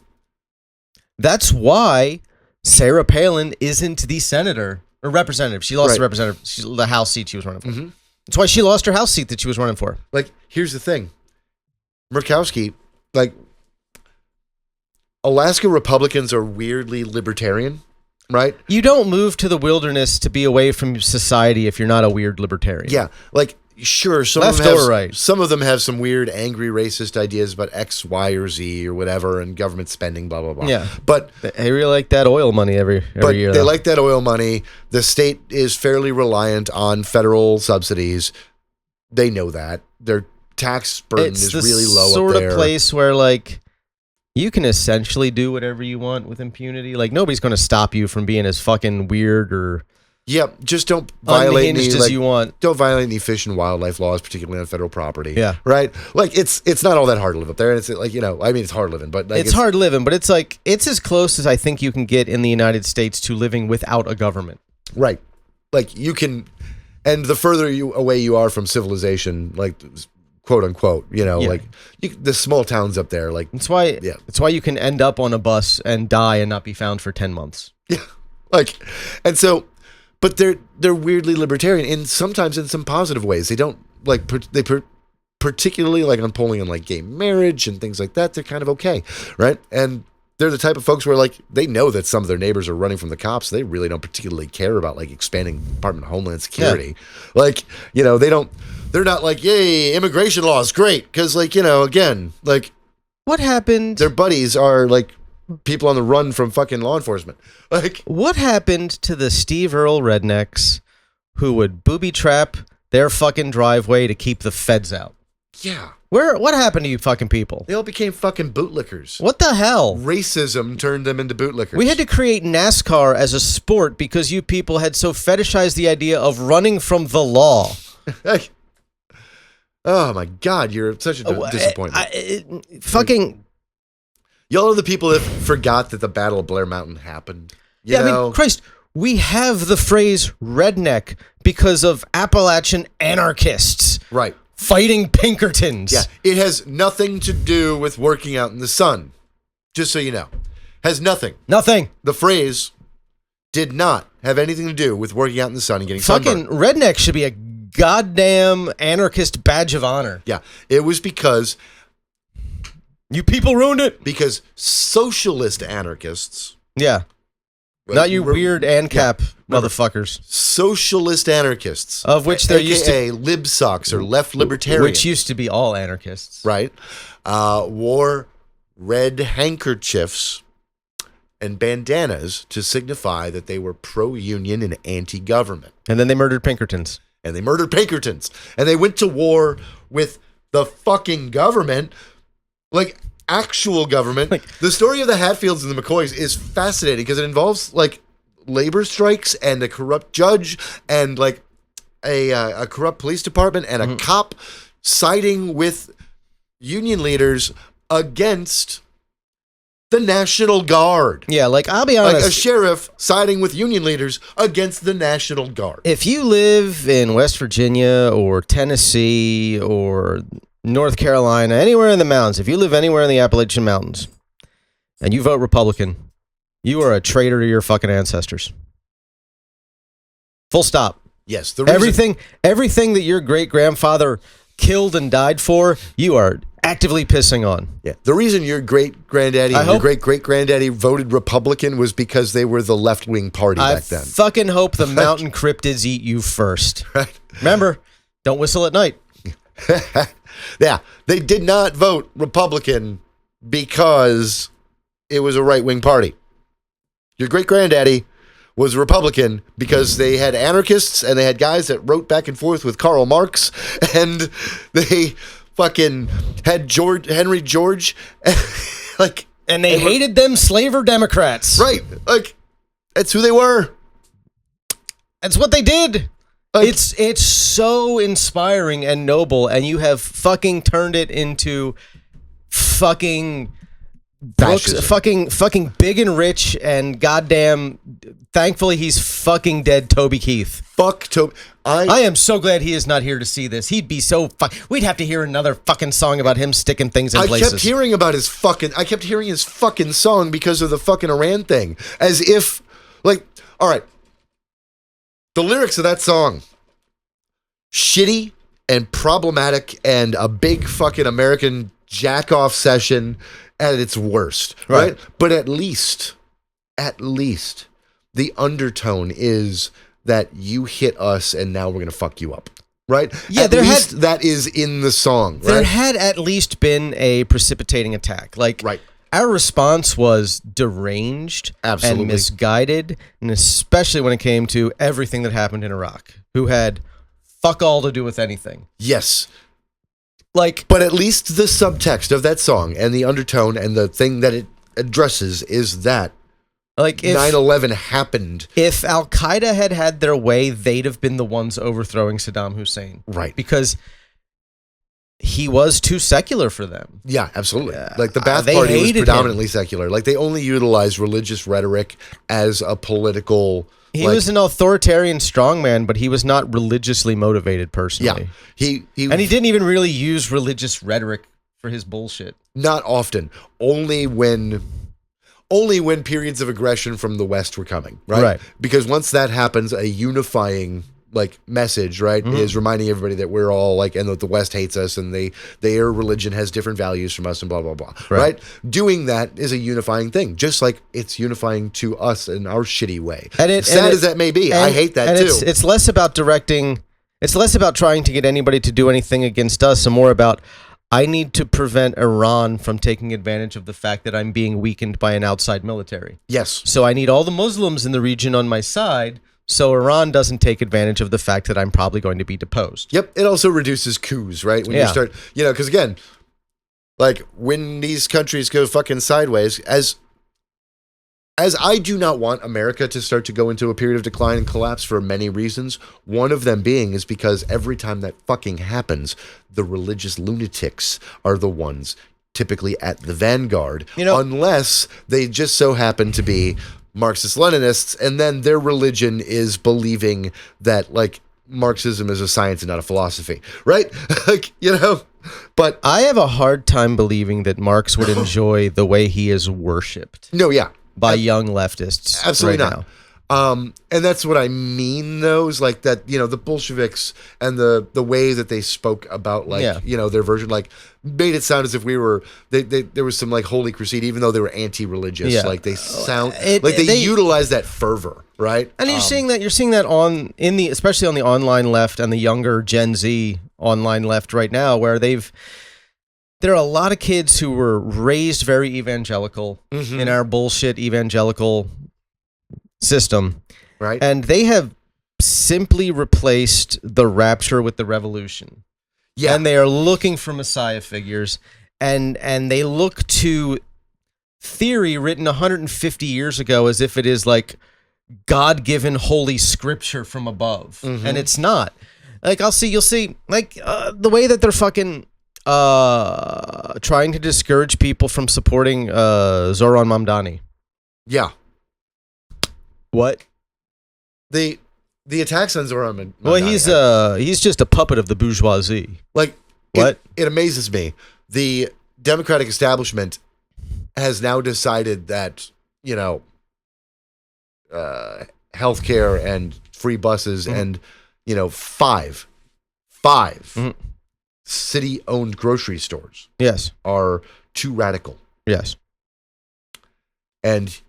that's why Sarah Palin isn't the senator or representative. She lost the representative, the House seat she was running for. That's why she lost her House seat that she was running for. Like, here's the thing. Murkowski, like, Alaska Republicans are weirdly libertarian, right? You don't move to the wilderness to be away from society if you're not a weird libertarian. Yeah, like, sure, some of them have some weird, angry, racist ideas about X, Y, or Z or whatever, and government spending, blah, blah, blah. Yeah, but they really like that oil money every year. They like that oil money. The state is fairly reliant on federal subsidies. They know that. Their tax burden is really low up there. It's the sort of place where, like, you can essentially do whatever you want with impunity. Like, nobody's going to stop you from being as fucking weird or just don't violate any, as you want. Don't violate any fish and wildlife laws, particularly on federal property. Yeah, right. Like, it's not all that hard to live up there. It's like, it's hard living, but like, it's hard living, but it's like it's as close as I think you can get in the United States to living without a government. Right. Like, you can, and the further away you are from civilization, like, quote unquote, like the small towns up there, like it's why you can end up on a bus and die and not be found for 10 months. Yeah, like, and so, but they're weirdly libertarian, and sometimes in some positive ways. They don't like particularly like on polling on like gay marriage and things like that. They're kind of okay, right? And they're the type of folks where like they know that some of their neighbors are running from the cops. They really don't particularly care about like expanding Department of Homeland Security. Yeah. Like, they don't. They're not like, yay, immigration law is great. Because, like, again, like... What happened? Their buddies are, like, people on the run from fucking law enforcement. Like... What happened to the Steve Earle rednecks who would booby trap their fucking driveway to keep the feds out? Yeah. What happened to you fucking people? They all became fucking bootlickers. What the hell? Racism turned them into bootlickers. We had to create NASCAR as a sport because you people had so fetishized the idea of running from the law. Oh my God, you're such a disappointment. Fucking... Y'all are the people that forgot that the Battle of Blair Mountain happened. You know? I mean, Christ, we have the phrase redneck because of Appalachian anarchists. Right. Fighting Pinkertons. Yeah, it has nothing to do with working out in the sun. Just so you know. Has nothing. Nothing. The phrase did not have anything to do with working out in the sun and getting sunburned. Fucking redneck should be a goddamn anarchist badge of honor. Yeah, it was because... You people ruined it. Because socialist anarchists... Yeah. Not you weird ANCAP motherfuckers. Socialist anarchists. Of which there used to... AKA libsocks or left libertarians. Which used to be all anarchists. Right. Wore red handkerchiefs and bandanas to signify that they were pro-union and anti-government. And then they murdered Pinkertons. And they went to war with the fucking government. Like... actual government. The story of the Hatfields and the McCoys is fascinating because it involves like labor strikes and a corrupt judge and like a corrupt police department and a cop siding with union leaders against the National Guard. Yeah, like I'll be honest. Like a sheriff siding with union leaders against the National Guard. If you live in West Virginia or Tennessee or North Carolina, anywhere in the mountains, if you live anywhere in the Appalachian Mountains and you vote Republican, you are a traitor to your fucking ancestors. Full stop. Yes. Everything that your great-grandfather killed and died for, you are actively pissing on. Yeah. The reason your great-granddaddy and your great-great-granddaddy voted Republican was because they were the left-wing party back then. I fucking hope the mountain cryptids eat you first. Right. Remember, don't whistle at night. Yeah, they did not vote Republican because it was a right-wing party. Your great-granddaddy was Republican because they had anarchists and they had guys that wrote back and forth with Karl Marx and they fucking had Henry George and they hated them slaver Democrats. Right. Like that's who they were. That's what they did. Like, it's so inspiring and noble, and you have fucking turned it into fucking fucking big and rich and goddamn. Thankfully, he's fucking dead. Toby Keith. Fuck Toby. I am so glad he is not here to see this. He'd be so we'd have to hear another fucking song about him sticking things in places. I kept hearing his fucking song because of the fucking Iran thing, as if like, all right. The lyrics of that song, shitty and problematic and a big fucking American jack-off session at its worst, right? But at least, the undertone is that you hit us and now we're going to fuck you up, right? Yeah, that is in the song, right? There had at least been a precipitating attack. Like, right. Our response was deranged and misguided, and especially when it came to everything that happened in Iraq, who had fuck all to do with anything. Yes. Like, but at least the subtext of that song and the undertone and the thing that it addresses is that like if 9/11 happened. If Al-Qaeda had their way, they'd have been the ones overthrowing Saddam Hussein. Right. Because he was too secular for them. Yeah, absolutely. Like the Ba'ath Party was predominantly secular. Like they only utilized religious rhetoric as a political. He was an authoritarian strongman, but he was not religiously motivated personally. Yeah, and he didn't even really use religious rhetoric for his bullshit. Not often. Only when periods of aggression from the West were coming. Right. Because once that happens, a unifying like message, right, is reminding everybody that we're all like, and that the West hates us and their religion has different values from us and blah, blah, blah. Right. Doing that is a unifying thing, just like it's unifying to us in our shitty way. Sad as that may be, I hate that too. It's less about directing. It's less about trying to get anybody to do anything against us and more about I need to prevent Iran from taking advantage of the fact that I'm being weakened by an outside military. Yes. So I need all the Muslims in the region on my side so Iran doesn't take advantage of the fact that I'm probably going to be deposed. Yep. It also reduces coups, right? When you start, because again, like when these countries go fucking sideways, as I do not want America to start to go into a period of decline and collapse for many reasons, one of them being is because every time that fucking happens, the religious lunatics are the ones typically at the vanguard, unless they just so happen to be Marxist-Leninists, and then their religion is believing that, like, Marxism is a science and not a philosophy, right? But I have a hard time believing that Marx would enjoy the way he is worshipped. No, yeah. By young leftists. Absolutely right not. Now. And that's what I mean, though, is like that, the Bolsheviks and the way that they spoke about, like, their version, like, made it sound as if we were, there was some, like, holy crusade, even though they were anti-religious. Yeah. Like, they sound, they utilize that fervor, right? And you're seeing that especially on the online left and the younger Gen Z online left right now, where there are a lot of kids who were raised very evangelical in our bullshit evangelical system. Right. And they have simply replaced the rapture with the revolution. Yeah. And they are looking for Messiah figures. And they look to theory written 150 years ago as if it is like God-given holy scripture from above. And it's not. Like, you'll see, like, the way that they're fucking trying to discourage people from supporting Zoran Mamdani. Yeah. What? The attacks on Zoran Mamdani. Well, he's just a puppet of the bourgeoisie. Like, what? It amazes me. The Democratic establishment has now decided that, healthcare and free buses and, five city-owned grocery stores are too radical. Yes. And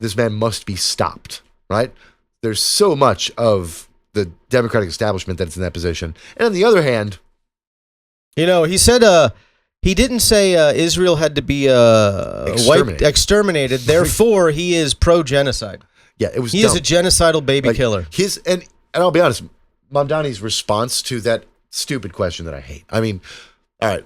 this man must be stopped, right? There's so much of the Democratic establishment that's in that position. And on the other hand... he said he didn't say Israel had to be exterminated. Therefore, he is pro-genocide. Yeah, it was He dumb. is a genocidal baby killer. And I'll be honest, Mamdani's response to that stupid question that I hate. I mean, all right.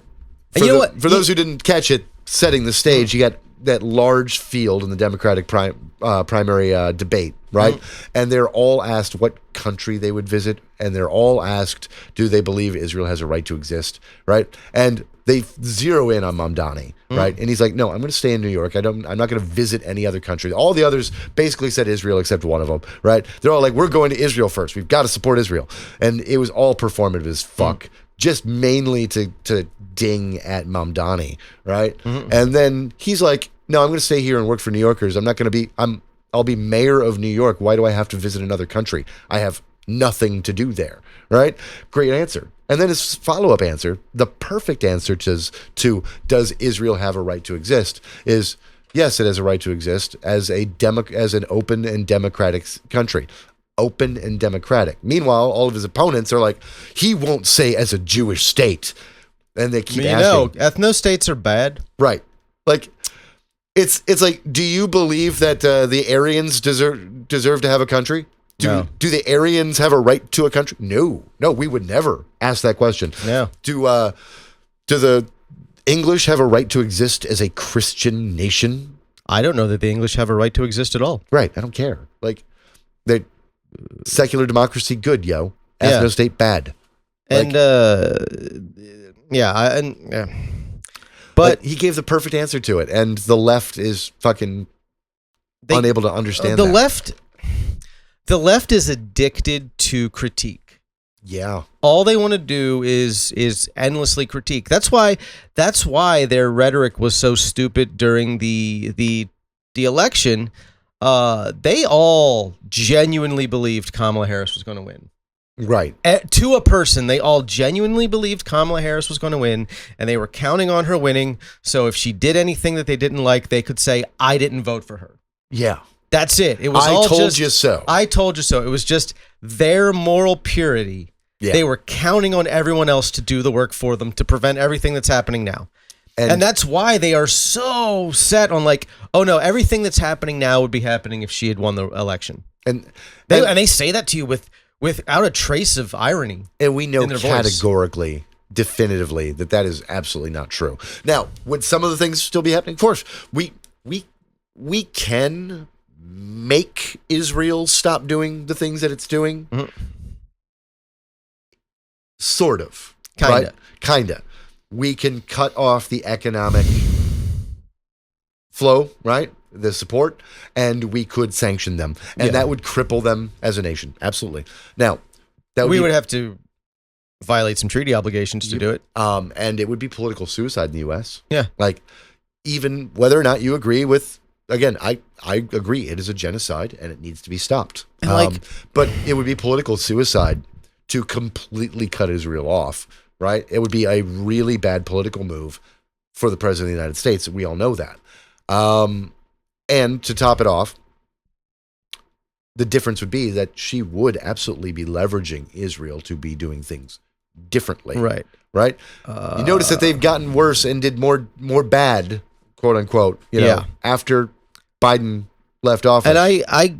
For those who didn't catch it, setting the stage, you got that large field in the Democratic primary debate, right? And they're all asked what country they would visit, and they're all asked, do they believe Israel has a right to exist, right? And they zero in on Mamdani, right? And he's like, no, I'm going to stay in New York. I'm not going to visit any other country. All the others basically said Israel except one of them, right? They're all like, we're going to Israel first. We've got to support Israel. And it was all performative as fuck, just mainly to ding at Mamdani, right? And then he's like, no, I'm going to stay here and work for New Yorkers. I'll be mayor of New York. Why do I have to visit another country? I have nothing to do there, right? Great answer. And then his follow-up answer, the perfect answer to does Israel have a right to exist, is yes, it has a right to exist as an open and democratic country. Open and democratic. Meanwhile, all of his opponents are like, he won't say as a Jewish state. And they keep asking. Ethno-states are bad. Right. Like, it's like, do you believe that the Aryans deserve to have a country? No. Do the Aryans have a right to a country? No, we would never ask that question. Yeah. Do the English have a right to exist as a Christian nation? I don't know that the English have a right to exist at all. Right. I don't care. Like, they secular democracy, good, yo. Ethno-state, bad. And But he gave the perfect answer to it, and the left is fucking unable to understand that. The left is addicted to critique. Yeah. All they want to do is endlessly critique. That's why their rhetoric was so stupid during the election. They all genuinely believed Kamala Harris was going to win. Right. To a person, they all genuinely believed Kamala Harris was going to win, and they were counting on her winning. So if she did anything that they didn't like, they could say, I didn't vote for her. Yeah. That's it. It was I told you so. I told you so. It was just their moral purity Yeah. They were counting on everyone else to do the work for them to prevent everything that's happening now. And that's why they are so set on like, oh no, everything that's happening now would be happening if she had won the election. And they say that to you without a trace of irony. And we know in their voice. categorically, definitively, that is absolutely not true. Now, would some of the things still be happening? Of course, we can make Israel stop doing the things that it's doing. Mm-hmm. Sort of. Kinda. Right? Kinda. We can cut off the economic flow, right? The support, and we could sanction them. And that would cripple them as a nation. Absolutely. Now, we would have to violate some treaty obligations to do it. And it would be political suicide in the U.S. Yeah. Like, even whether or not you agree with, again, I agree, it is a genocide and it needs to be stopped. But it would be political suicide to completely cut Israel off, right? It would be a really bad political move for the president of the United States. We all know that. And to top it off, the difference would be that she would absolutely be leveraging Israel to be doing things differently. Right. Right? You notice that they've gotten worse and did more bad, quote unquote, after Biden left office. And I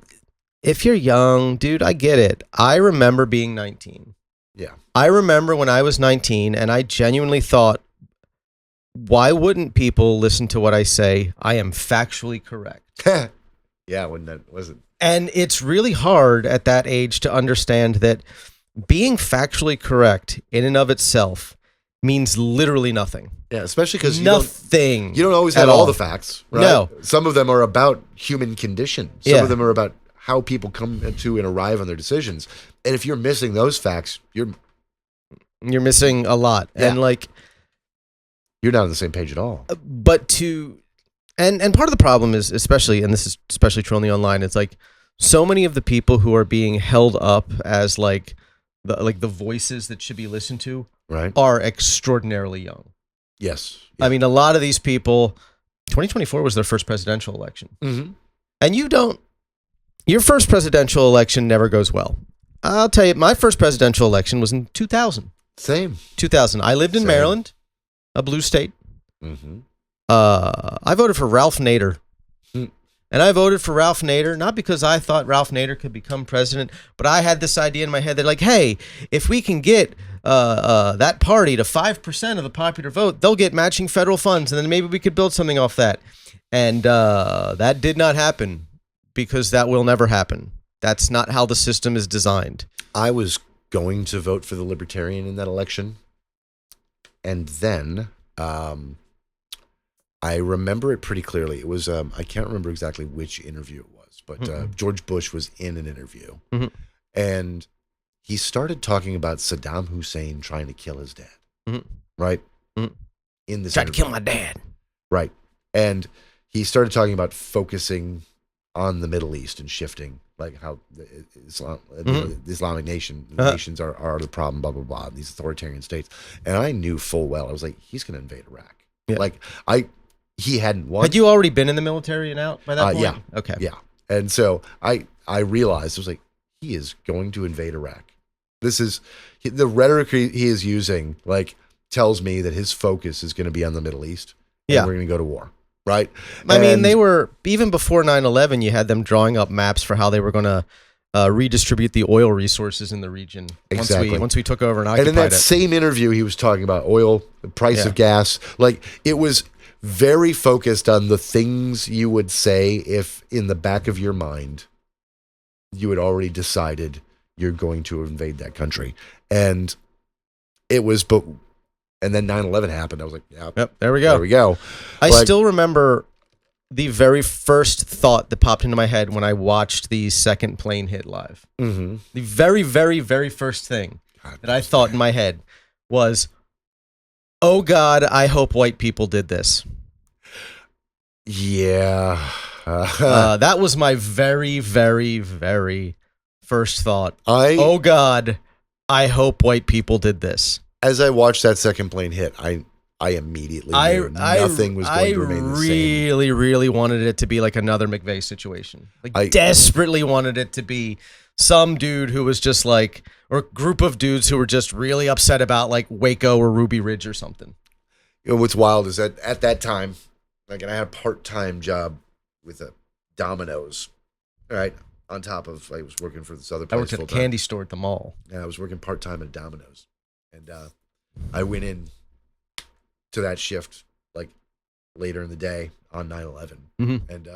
if you're young, dude, I get it. I remember being 19. Yeah. I remember when I was 19 and I genuinely thought, why wouldn't people listen to what I say? I am factually correct. Yeah, when that wasn't. And it's really hard at that age to understand that being factually correct in and of itself means literally nothing. Yeah, especially because you don't always have all the facts, right? No. Some of them are about human condition. Some of them are about how people come to and arrive on their decisions. And if you're missing those facts, you're missing a lot. Yeah. And like, you're not on the same page at all. But and part of the problem is, especially, and this is especially true on the online, it's like so many of the people who are being held up as like the voices that should be listened to, right, are extraordinarily young. Yes. Yeah. I mean, a lot of these people, 2024 was their first presidential election. Mm-hmm. And your first presidential election never goes well. I'll tell you, my first presidential election was in 2000. Same. 2000. I lived in Maryland, a blue state. Mm-hmm. I voted for Ralph Nader. And I voted for Ralph Nader, not because I thought Ralph Nader could become president, but I had this idea in my head that, like, hey, if we can get that party to 5% of the popular vote, they'll get matching federal funds, and then maybe we could build something off that. And that did not happen, because that will never happen. That's not how the system is designed. I was going to vote for the Libertarian in that election, and then I remember it pretty clearly. It was I can't remember exactly which interview it was, but George Bush was in an interview, and he started talking about Saddam Hussein trying to kill his dad, right? In this tried to kill my dad, right? And he started talking about focusing on the Middle East and shifting, like how the Islamic nations are the problem, blah blah blah. These authoritarian states, and I knew full well I was like, he's going to invade Iraq. Yeah. Like he hadn't won. Had you already been in the military and out by that point? Yeah. Okay. Yeah. And so I realized, I was like, he is going to invade Iraq. This is the rhetoric he is using, like, tells me that his focus is going to be on the Middle East. And we're going to go to war. Right. I mean, they were, even before 9/11, you had them drawing up maps for how they were going to redistribute the oil resources in the region. Exactly. Once we took over and occupied it. And in that same interview, he was talking about oil, the price of gas. Like, it was very focused on the things you would say if in the back of your mind you had already decided you're going to invade that country. And it was, and then 9/11 happened. I was like, yep, there we go. There we go. I still remember the very first thought that popped into my head when I watched the second plane hit live. Mm-hmm. The very, very, very first thing that I thought in my head was, oh God, I hope white people did this. Yeah. That was my very, very, very first thought. Oh God, I hope white people did this. As I watched that second plane hit, I immediately knew nothing was going to remain the same. I really wanted it to be like another McVeigh situation. Like, I desperately wanted it to be some dude who was just like, or a group of dudes who were just really upset about like Waco or Ruby Ridge or something. You know, what's wild is that at that time, like, and I had a part-time job with a Domino's, all right, on top of, I was working for this other place. I worked at a candy store at the mall. Yeah, I was working part-time at Domino's. And I went in to that shift, like, later in the day on 9/11. Mm-hmm. And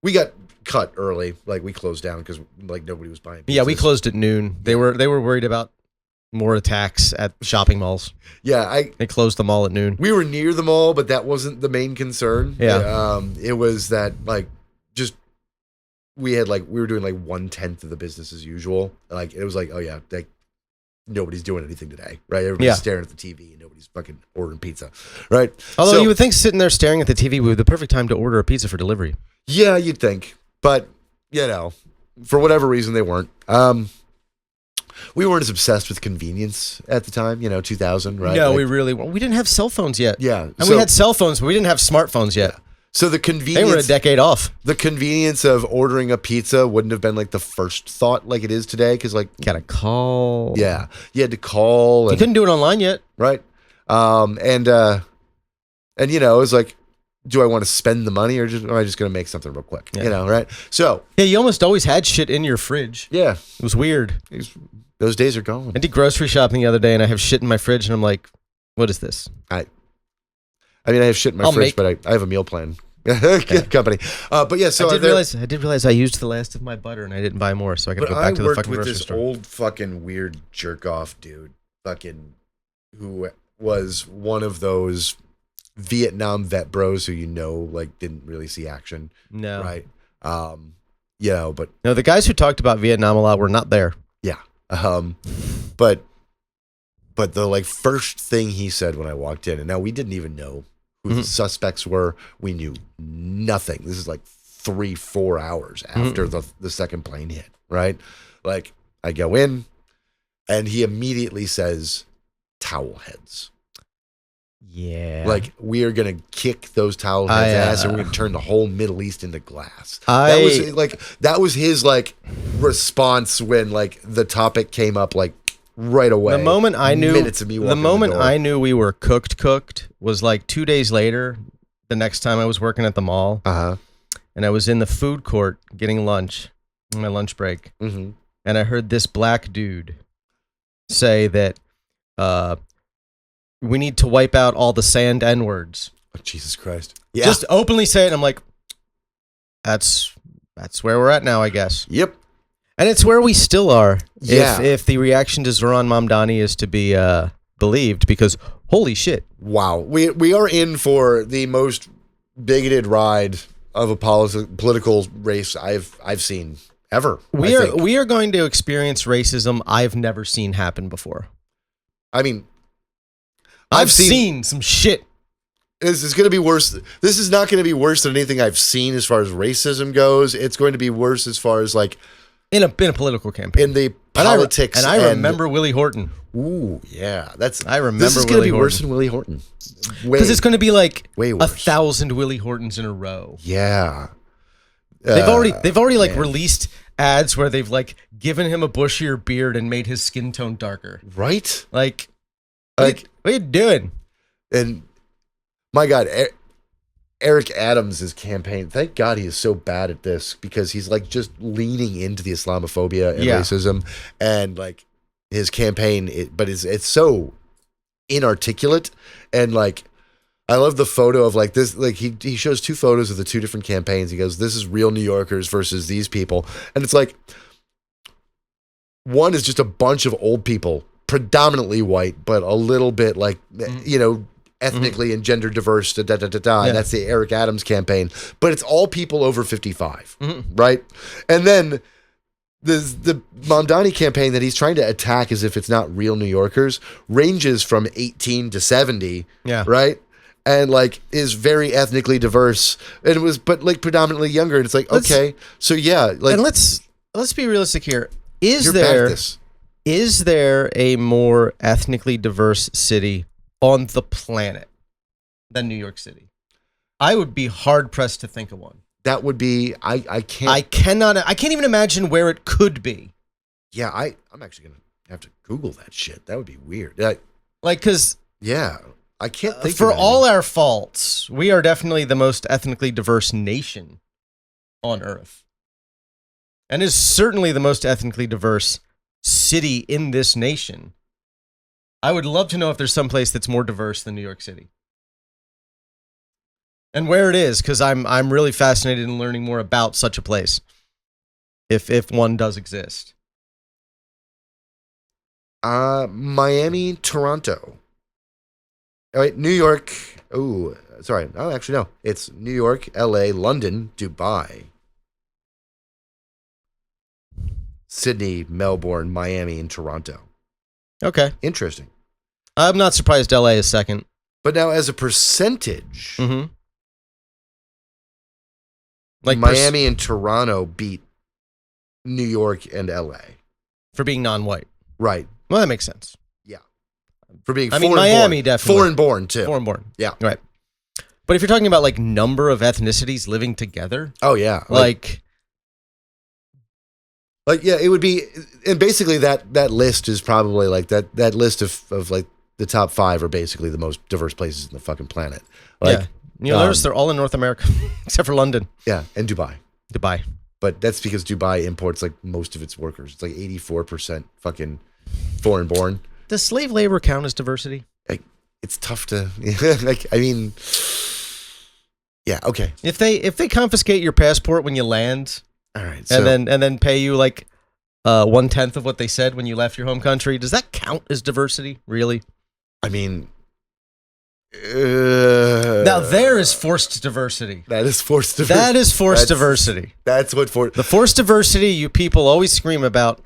we got cut early. Like, we closed down because, like, nobody was buying pizzas. Yeah, we closed at noon. They were worried about more attacks at shopping malls. Yeah, they closed the mall at noon. We were near the mall, but that wasn't the main concern. Yeah. It was that, like, just we were doing like 1/10 of the business as usual. Like, it was like, oh yeah, like nobody's doing anything today, right? Everybody's staring at the TV and nobody's fucking ordering pizza, right? Although you would think sitting there staring at the TV would be the perfect time to order a pizza for delivery. Yeah, you'd think, but you know, for whatever reason they weren't. We weren't as obsessed with convenience at the time, 2000, right? No, like, we really weren't. We didn't have cell phones yet. Yeah. And we had cell phones, but we didn't have smartphones yet. Yeah. So the convenience... They were a decade off. The convenience of ordering a pizza wouldn't have been like the first thought like it is today, because like... Gotta call. Yeah. You had to call. You couldn't do it online yet. Right. And it was like, do I want to spend the money or am I just going to make something real quick? Yeah. Right? So... Yeah, you almost always had shit in your fridge. Yeah. It was weird. Those days are gone. I did grocery shopping the other day, and I have shit in my fridge, and I'm like, what is this? I have shit in my fridge, but I have a meal plan company. But yeah, so I did realize I used the last of my butter, and I didn't buy more, so I got to go back to the fucking grocery store. I worked with this old fucking weird jerk off dude, who was one of those Vietnam vet bros who like didn't really see action. No, right? But no, the guys who talked about Vietnam a lot were not there. Yeah. But the like first thing he said when I walked in, and now we didn't even know who the suspects were. We knew nothing. This is like 3-4 hours after the second plane hit, right? Like, I go in and he immediately says, towel heads. Yeah. Like, we are going to kick those towel heads ass, and we're going to turn the whole Middle East into glass. That was his like response when like the topic came up like right away. The moment I knew minutes of me walking in the door. I knew we were cooked was like 2 days later, the next time I was working at the mall. Uh-huh. And I was in the food court getting lunch, on my lunch break. Mm-hmm. And I heard this black dude say that we need to wipe out all the sand N-words. Oh, Jesus Christ. Yeah. Just openly say it. And I'm like, that's where we're at now, I guess. Yep. And it's where we still are. Yeah. If the reaction to Zoran Mamdani is to be believed, because holy shit. Wow. We are in for the most bigoted ride of a political race I've seen ever. We are going to experience racism I've never seen happen before. I mean, I've seen some shit. This is going to be worse. This is not going to be worse than anything I've seen as far as racism goes. It's going to be worse as far as like in a political campaign. In the politics. And I remember Willie Horton. Ooh, yeah. I remember this is going to be worse than Willie Horton. Because it's going to be like way worse. 1,000 Willie Hortons in a row. Yeah. They've already like released ads where they've like given him a bushier beard and made his skin tone darker. Right? Like what are you doing? And my God, Eric Adams' campaign, thank God he is so bad at this, because he's like just leaning into the Islamophobia and racism, and like his campaign, but it's so inarticulate. And like, I love the photo of like this, like he shows two photos of the two different campaigns. He goes, this is real New Yorkers versus these people. And it's like, one is just a bunch of old people, predominantly white, but a little bit like, ethnically and gender diverse, and that's the Eric Adams campaign. But it's all people over 55, right? And then the Mamdani campaign that he's trying to attack as if it's not real New Yorkers ranges from 18 to 70, right? And like is very ethnically diverse, and but like predominantly younger. And it's like, okay, so yeah, like, and let's be realistic here. Is there a more ethnically diverse city on the planet than New York City? I would be hard pressed to think of one. That would be I can't I can't even imagine where it could be. Yeah, I'm actually gonna have to Google that shit. That would be weird. Because yeah, I can't think for of all our faults, we are definitely the most ethnically diverse nation on Earth, and is certainly the most ethnically diverse city in this nation. I would love to know if there's some place that's more diverse than New York City, and where it is, because I'm really fascinated in learning more about such a place, if one does exist. Miami, Toronto. All right, New York. Oh, sorry. Oh, actually, no. It's New York, L.A., London, Dubai, Sydney, Melbourne, Miami, and Toronto. Okay. Interesting. I'm not surprised LA is second. But now, as a percentage, like Miami and Toronto beat New York and LA. For being non-white. Right. Well, that makes sense. Yeah. For being Miami, definitely. Foreign born, too. Foreign born. Yeah. Right. But if you're talking about like number of ethnicities living together. Oh, yeah. Like yeah, it would be, and basically that list is probably like that list of like the top 5 are basically the most diverse places in the fucking planet. Like, yeah. You'll notice they're all in North America, except for London. Yeah, and Dubai. But that's because Dubai imports like most of its workers. It's like 84% fucking foreign born. Does slave labor count as diversity? Like, it's tough to, like, I mean, yeah, okay. If they confiscate your passport when you land, all right, and then pay you like 1/10 of what they said when you left your home country, does that count as diversity? Really? I mean, now there is forced diversity. That is forced diversity. That is forced diversity. That's what the forced diversity you people always scream about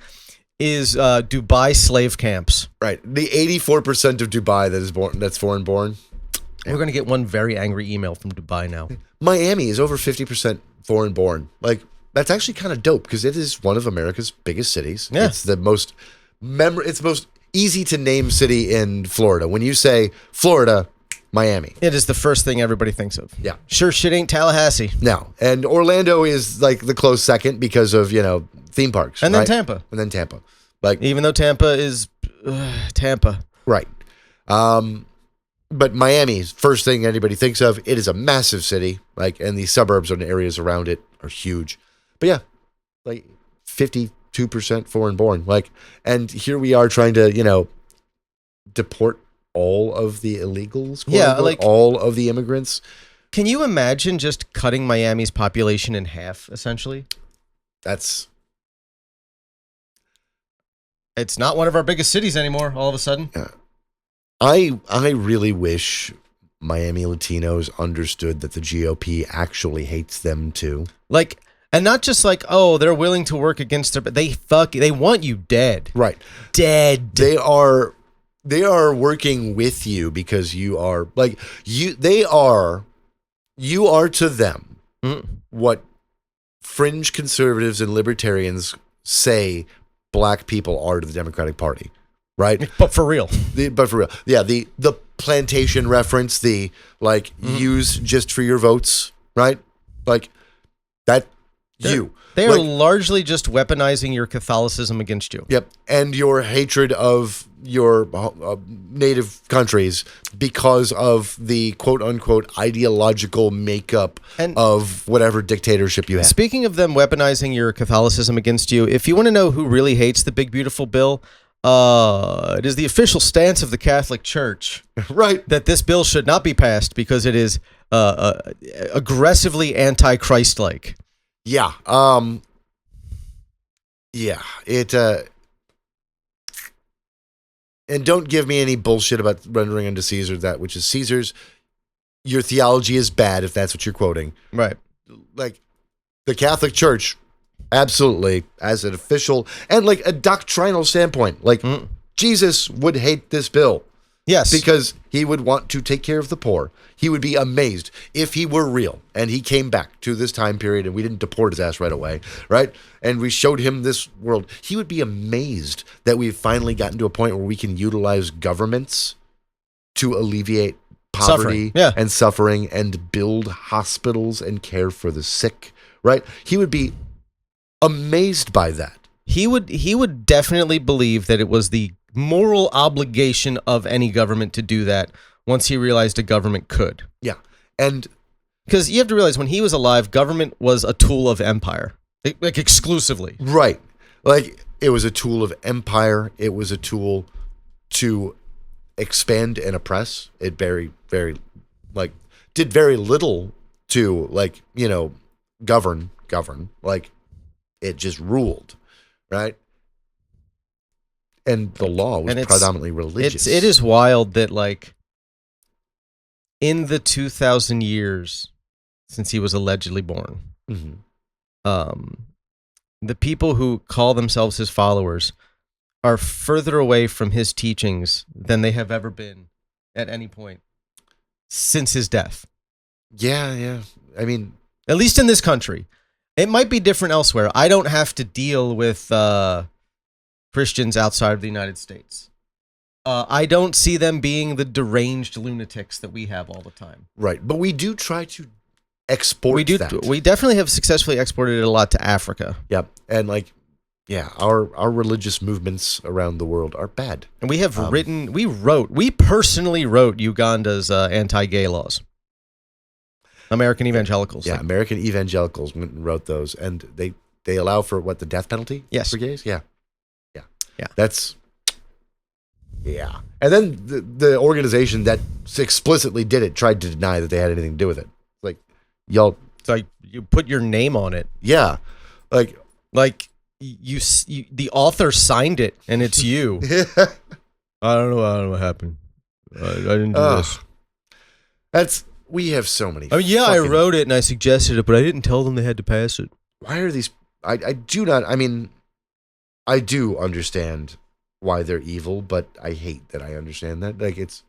is Dubai slave camps. Right. The 84% of Dubai that's foreign born. We're going to get one very angry email from Dubai now. Miami is over 50% foreign born. Like, that's actually kind of dope because it is one of America's biggest cities. Yeah. It's the most it's the most easy to name city in Florida. When you say Florida, Miami. It is the first thing everybody thinks of. Yeah. Sure shit ain't Tallahassee. No. And Orlando is like the close second because of, theme parks. And right? then Tampa. And then Tampa. Like, even though Tampa is Tampa. Right. But Miami's first thing anybody thinks of, it is a massive city, like, and the suburbs and areas around it are huge. But yeah, like 52% foreign born. Like, and here we are trying to, deport all of the illegals. Yeah, like all of the immigrants. Can you imagine just cutting Miami's population in half, essentially? It's not one of our biggest cities anymore, all of a sudden. Yeah. I really wish Miami Latinos understood that the GOP actually hates them too. Like, and not just like, oh, they're willing to work against their, but they want you dead. Right. Dead. They are working with you because you are like you are to them what fringe conservatives and libertarians say black people are to the Democratic Party. Right? But for real. Yeah, the plantation reference, the like use just for your votes, right? Like that They are largely just weaponizing your Catholicism against you. Yep. And your hatred of your native countries because of the quote unquote ideological makeup of whatever dictatorship you have. Speaking of them weaponizing your Catholicism against you, if you want to know who really hates the big beautiful bill, it is the official stance of the Catholic Church, right, that this bill should not be passed because it is aggressively anti-Christ-like. Yeah. Yeah. It. And don't give me any bullshit about rendering unto Caesar that which is Caesar's. Your theology is bad if that's what you're quoting. Right. Like the Catholic Church. Absolutely, as an official and like a doctrinal standpoint, like Jesus would hate this bill. Yes. Because he would want to take care of the poor. He would be amazed if he were real and he came back to this time period and we didn't deport his ass right away, right? And we showed him this world. He would be amazed that we've finally gotten to a point where we can utilize governments to alleviate poverty Suffering. Yeah. and suffering and build hospitals and care for the sick, right? He would be amazed by that. He would definitely believe that it was the moral obligation of any government to do that once he realized a government could. Yeah. And because you have to realize when he was alive, government was a tool of empire, like exclusively. right. Like it was a tool of empire. It was a tool to expand and oppress. It very, very did very little to govern. Like it just ruled. Right, and the law was predominantly religious. It is wild that in the 2,000 years since he was allegedly born, the people who call themselves his followers are further away from his teachings than they have ever been at any point since his death. Yeah. I mean, at least in this country. It might be different elsewhere. I don't have to deal with Christians outside of the United States. I don't see them being the deranged lunatics that we have all the time. Right, but we do try to export that. We definitely have successfully exported it a lot to Africa. Yep, and our religious movements around the world are bad. And we have we personally wrote Uganda's anti-gay laws. American evangelicals. Yeah, American evangelicals wrote those, and they allow for the death penalty? Yes. For gays? Yeah. That's and then the organization that explicitly did it tried to deny that they had anything to do with it. Like y'all, it's like you put your name on it. Yeah, like you the author signed it, and it's you. I don't know what happened. I didn't do this. We have so many. I wrote it and I suggested it, but I didn't tell them they had to pass it. Why are these? I do not. I mean, I do understand why they're evil, but I hate that I understand that. Like it's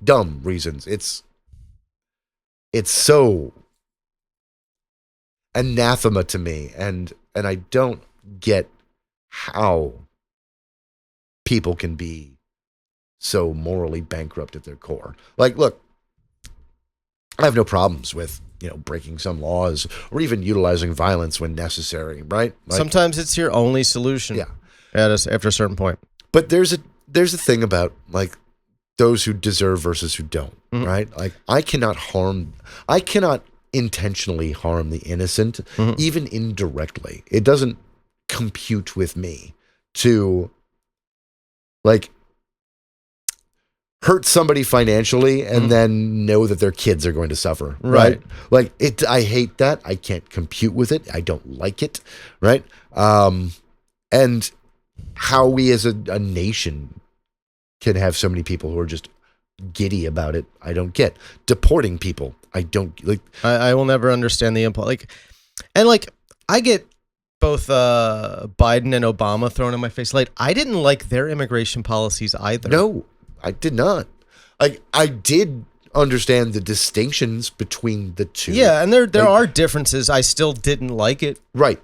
dumb reasons. It's so anathema to me, and I don't get how people can be so morally bankrupt at their core. Like, look, I have no problems with, breaking some laws or even utilizing violence when necessary, right? Sometimes it's your only solution. Yeah. After a certain point. But there's a thing about those who deserve versus who don't, right? Like I cannot intentionally harm the innocent, even indirectly. It doesn't compute with me to hurt somebody financially and then know that their kids are going to suffer, right? I hate that. I can't compute with it. I don't like it, right? And how we as a nation can have so many people who are just giddy about it, I don't get. Deporting people, I don't like. I will never understand the impulse. I get both Biden and Obama thrown in my face. I didn't like their immigration policies either. No, I did not. I did understand the distinctions between the two. Yeah, and there are differences. I still didn't like it. Right.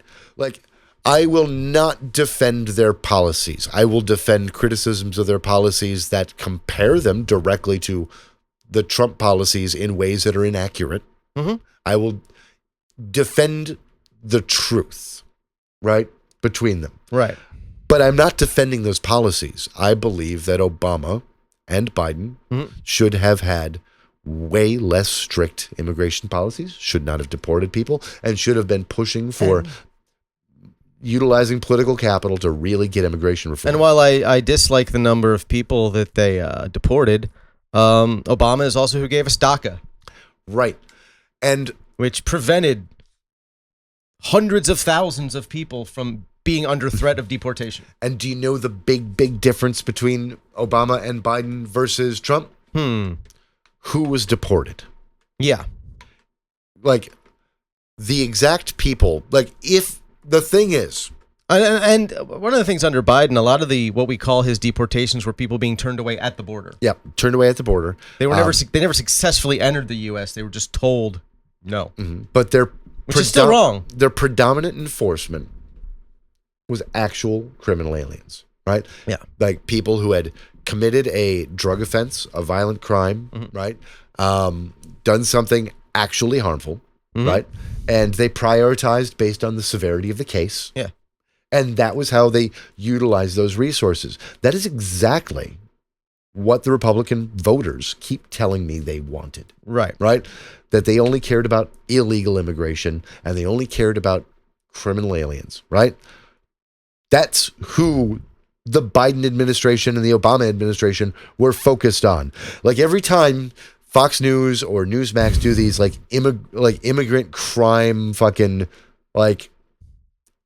I will not defend their policies. I will defend criticisms of their policies that compare them directly to the Trump policies in ways that are inaccurate. I will defend the truth, right, between them. Right. But I'm not defending those policies. I believe that Obama and Biden should have had way less strict immigration policies, should not have deported people, and should have been pushing for utilizing political capital to really get immigration reform. And while I dislike the number of people that they deported, Obama is also who gave us DACA. Right. And which prevented hundreds of thousands of people from being under threat of deportation. And do you know the big difference between Obama and Biden versus Trump? Who was deported? Yeah. The exact people, if the thing is, and one of the things under Biden, a lot of what we call his deportations were people being turned away at the border. Yeah, turned away at the border. They were never successfully entered the U.S. They were just told no. But which is still wrong. Their predominant enforcement was actual criminal aliens, right? Yeah. People who had committed a drug offense, a violent crime, right? done something actually harmful, right? And they prioritized based on the severity of the case. Yeah. And that was how they utilized those resources. That is exactly what the Republican voters keep telling me they wanted. Right. Right? That they only cared about illegal immigration and they only cared about criminal aliens, right? That's who the Biden administration and the Obama administration were focused on. Like every time Fox News or Newsmax do these like immigrant crime fucking like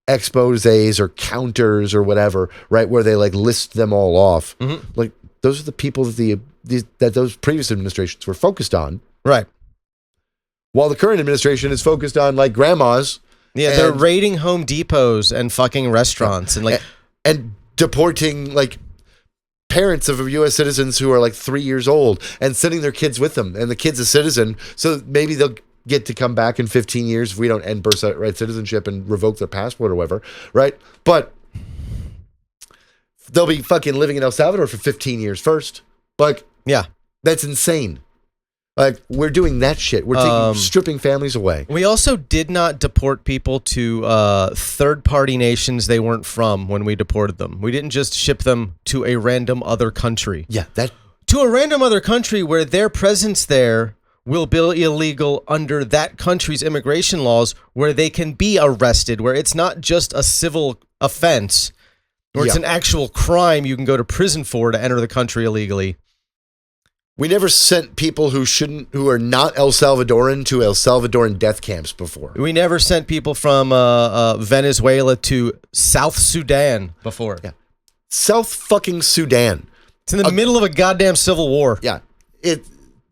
exposés or counters or whatever, right? Where they like list them all off. Like those are the people that that those previous administrations were focused on. Right. While the current administration is focused on like grandmas. Yeah, they're raiding Home Depots and fucking restaurants and like and deporting like parents of U.S. citizens who are like 3 years old and sending their kids with them, and the kid's a citizen, so maybe they'll get to come back in 15 years if we don't end birthright citizenship and revoke their passport or whatever, right? But they'll be fucking living in El Salvador for 15 years first. Like, yeah, that's insane. Like, we're doing that shit. We're stripping families away. We also did not deport people to third-party nations they weren't from when we deported them. We didn't just ship them to a random other country. Yeah, to a random other country where their presence there will be illegal under that country's immigration laws, where they can be arrested, where it's not just a civil offense, where it's an actual crime you can go to prison for to enter the country illegally. We never sent people who are not El Salvadoran to El Salvadoran death camps before. We never sent people from Venezuela to South Sudan before. Yeah. South fucking Sudan. It's in the middle of a goddamn civil war. Yeah.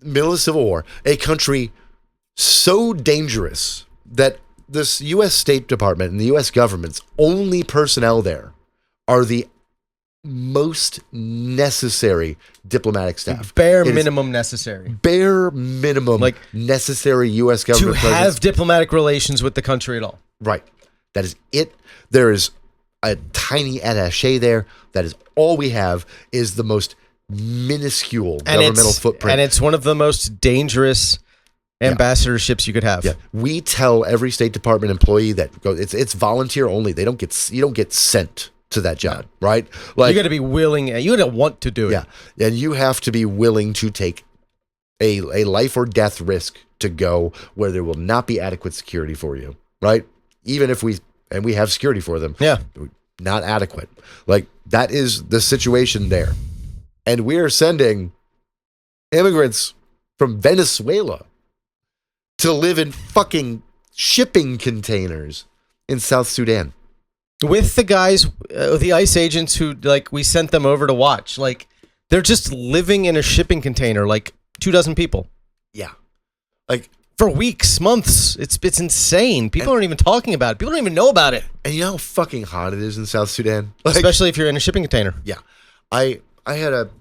Middle of civil war. A country so dangerous that this U.S. State Department and the U.S. government's only personnel there are the most necessary diplomatic staff. Bare minimum necessary. Bare minimum like necessary U.S. government to have diplomatic relations with the country at all. Right. That is it. There is a tiny attaché there. That is all we have is the most minuscule governmental footprint. And it's one of the most dangerous ambassadorships you could have. Yeah. We tell every State Department employee that it's volunteer only. You don't get sent to that job, right? Like, you got to be willing. You got to want to do it. Yeah, and you have to be willing to take a life or death risk to go where there will not be adequate security for you, right? Even if we have security for them, not adequate. Like that is the situation there, and we are sending immigrants from Venezuela to live in fucking shipping containers in South Sudan. With the guys, the ICE agents who, like, we sent them over to watch. Like, they're just living in a shipping container, like 24 people. Yeah. Like, for weeks, months. It's insane. People aren't even talking about it. People don't even know about it. And you know how fucking hot it is in South Sudan? Like, especially if you're in a shipping container. Yeah. I had a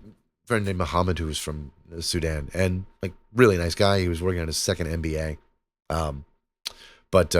friend named Muhammad who was from Sudan, and, like, really nice guy. He was working on his second MBA. But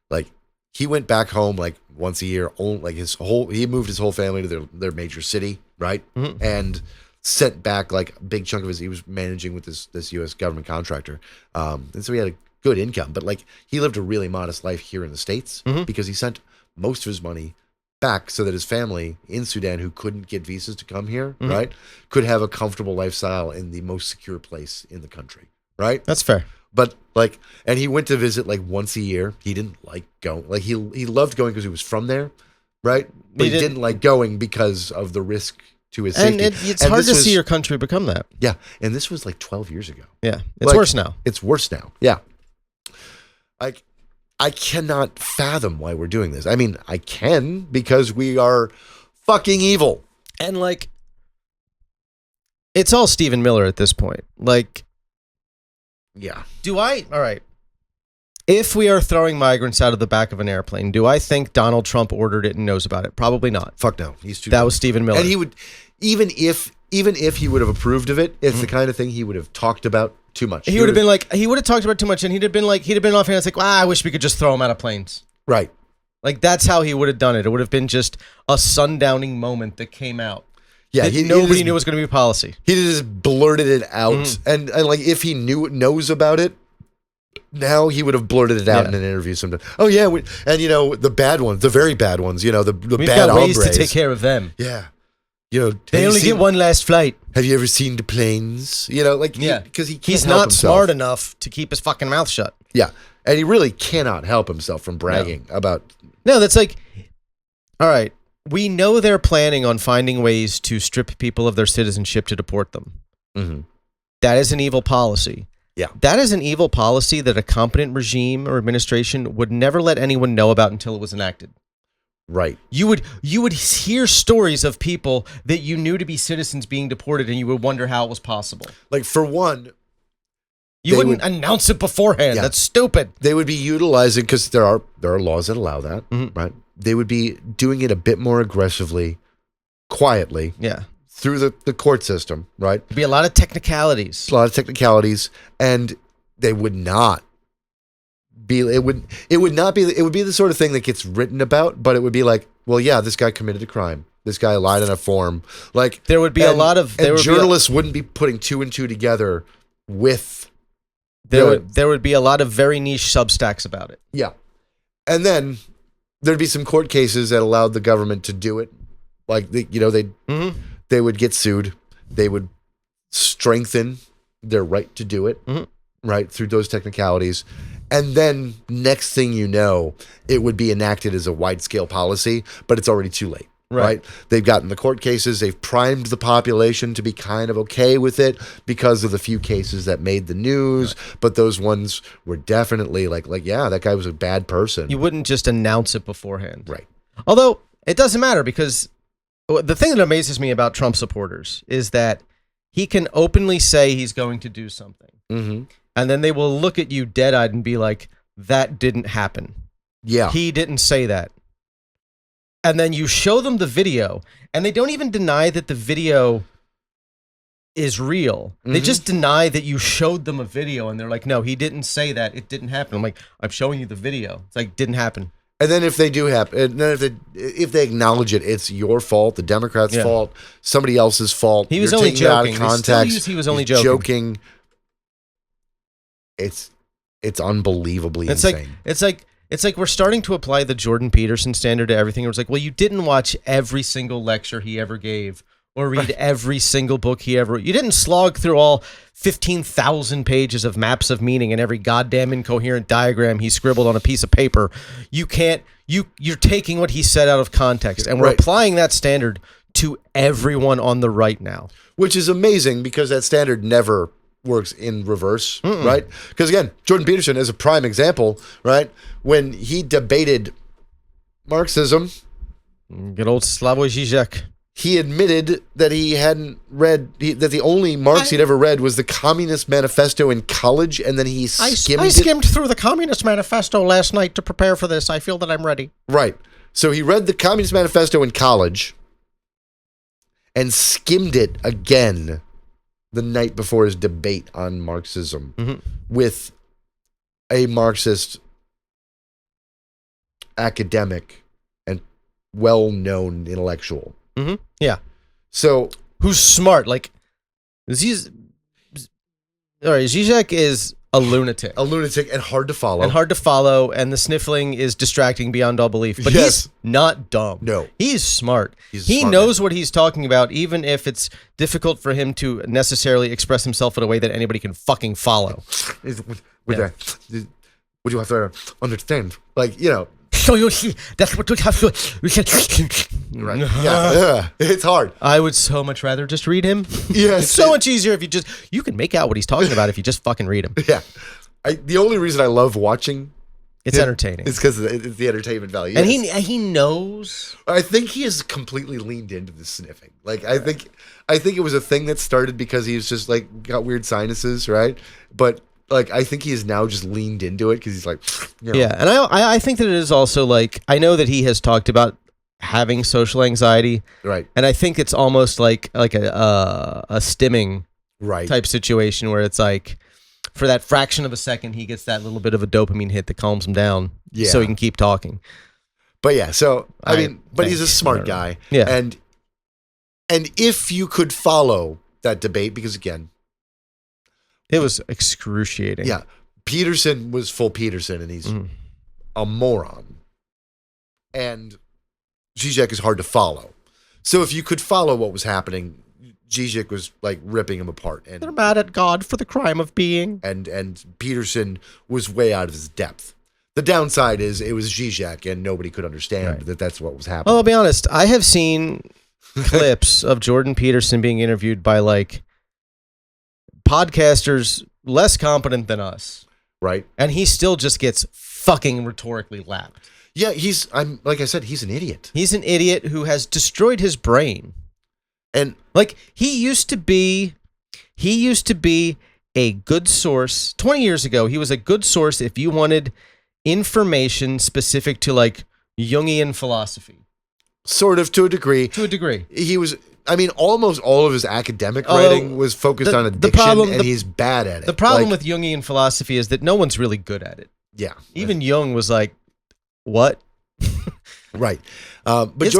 like, he went back home like once a year. He moved his whole family to their major city, right? Mm-hmm. And sent back like a big chunk of he was managing with this U.S. government contractor, and so he had a good income. But like he lived a really modest life here in the States because he sent most of his money back so that his family in Sudan, who couldn't get visas to come here, right, could have a comfortable lifestyle in the most secure place in the country, right? That's fair. But like, and he went to visit like once a year. He didn't like going. Like he loved going because he was from there, right? But he didn't like going because of the risk to his safety. And it's hard to see your country become that. Yeah, and this was like 12 years ago. Yeah, it's worse now. It's worse now. Yeah, I cannot fathom why we're doing this. I mean, I can because we are fucking evil. And like, it's all Stephen Miller at this point. Like. Yeah. All right. If we are throwing migrants out of the back of an airplane, do I think Donald Trump ordered it and knows about it? Probably not. Fuck no. He's too. That was Stephen Miller. And he would, even if he would have approved of it, it's the kind of thing he would have talked about too much. He would have talked about too much, and he'd have been offhand. It's like, I wish we could just throw him out of planes. Right. Like that's how he would have done it. It would have been just a sundowning moment that came out. Yeah, nobody knew it was going to be policy. He just blurted it out, and like if he knows about it, now he would have blurted it out in an interview sometime. Oh yeah, and the bad ones, the very bad ones, the We've bad got ways hombres. to take care of them. Yeah, they only get one last flight. Have you ever seen the planes? Because he's not smart enough to keep his fucking mouth shut. Yeah, and he really cannot help himself from bragging about. No, that's like, all right. We know they're planning on finding ways to strip people of their citizenship to deport them. Mm-hmm. That is an evil policy. Yeah. That is an evil policy that a competent regime or administration would never let anyone know about until it was enacted. Right. You would hear stories of people that you knew to be citizens being deported, and you would wonder how it was possible. Like, for one, you wouldn't announce it beforehand. Yeah. That's stupid. They would be utilizing, because there are laws that allow that, right? They would be doing it a bit more aggressively, quietly. Yeah. Through the court system, right? There'd be a lot of technicalities. And they would not be. It would not be. It would be the sort of thing that gets written about, but it would be like, well, yeah, this guy committed a crime. This guy lied on a form. Like, there would be a lot of. Journalists wouldn't be putting two and two together with. There would be a lot of very niche substacks about it. Yeah, and then there'd be some court cases that allowed the government to do it. Like they would get sued. They would strengthen their right to do it, right, through those technicalities. And then next thing you know, it would be enacted as a wide-scale policy, but it's already too late, right? They've gotten the court cases. They've primed the population to be kind of okay with it because of the few cases that made the news, but those ones were definitely like, yeah, that guy was a bad person. You wouldn't just announce it beforehand. Right. Although, it doesn't matter, because the thing that amazes me about Trump supporters is that he can openly say he's going to do something. Mm-hmm. And then they will look at you dead-eyed and be like, that didn't happen. Yeah. He didn't say that. And then you show them the video, and they don't even deny that the video is real. They just deny that you showed them a video, and they're like, no, he didn't say that. It didn't happen. I'm like, I'm showing you the video. It's like, didn't happen. And then if they do happen, and then if they acknowledge it, it's your fault, the Democrats' fault, somebody else's fault. He was only joking. Out of context. He was only joking. It's unbelievably insane. It's like we're starting to apply the Jordan Peterson standard to everything. It was like, well, you didn't watch every single lecture he ever gave or read every single book he ever. You didn't slog through all 15,000 pages of maps of meaning and every goddamn incoherent diagram he scribbled on a piece of paper. You can't. You're taking what he said out of context, and we're applying that standard to everyone on the right now, which is amazing because that standard never works in reverse, right? Because again, Jordan Peterson is a prime example, right? When he debated Marxism, good old Slavoj Žižek, he admitted that he hadn't read, that the only Marx he'd ever read was the Communist Manifesto in college, and then he skimmed I skimmed through the Communist Manifesto last night to prepare for this. I feel that I'm ready. Right. So he read the Communist Manifesto in college and skimmed it again the night before his debate on Marxism with a Marxist academic and well-known intellectual. Yeah. So who's smart? Like, Zizek is a lunatic. And hard to follow. And the sniffling is distracting beyond all belief. But he's not dumb. No. He's smart. He smart knows what he's talking about, even if it's difficult for him to necessarily express himself in a way that anybody can fucking follow. What you have to understand, like, you know. So you see, that's what you have to. Right. Yeah. It's hard. I would so much rather just read him. Yes. It's so much easier if you can make out what he's talking about if you just fucking read him. Yeah. The only reason I love watching it's entertaining. It's because it's the entertainment value. And he knows. I think he has completely leaned into the sniffing. Like, I think it was a thing that started because he was just like got weird sinuses, right? But like, I think he has now just leaned into it because he's like, you know. Yeah, and I think that it is also like, I know that he has talked about having social anxiety, right? And I think it's almost like a stimming type situation where it's like, for that fraction of a second, he gets that little bit of a dopamine hit that calms him down, so he can keep talking. But yeah, so I mean, but he's a smart guy, yeah, and And if you could follow that debate, because again, it was excruciating. Yeah. Peterson was full Peterson, and he's a moron. And Zizek is hard to follow. So if you could follow what was happening, Zizek was like ripping him apart. And they're mad at God for the crime of being. And Peterson was way out of his depth. The downside is it was Zizek, and nobody could understand that that's what was happening. Well, I'll be honest. I have seen clips of Jordan Peterson being interviewed by like podcasters less competent than us. Right. And he still just gets fucking rhetorically lapped. Yeah, like I said, he's an idiot. He's an idiot who has destroyed his brain. And like he used to be a good source. 20 years ago, he was a good source if you wanted information specific to like Jungian philosophy. Sort of, to a degree. To a degree. He was, I mean, almost all of his academic writing was focused on addiction, and he's bad at it. The problem with Jungian philosophy is that no one's really good at it. Yeah. Even Jung was like, what? Right. But it's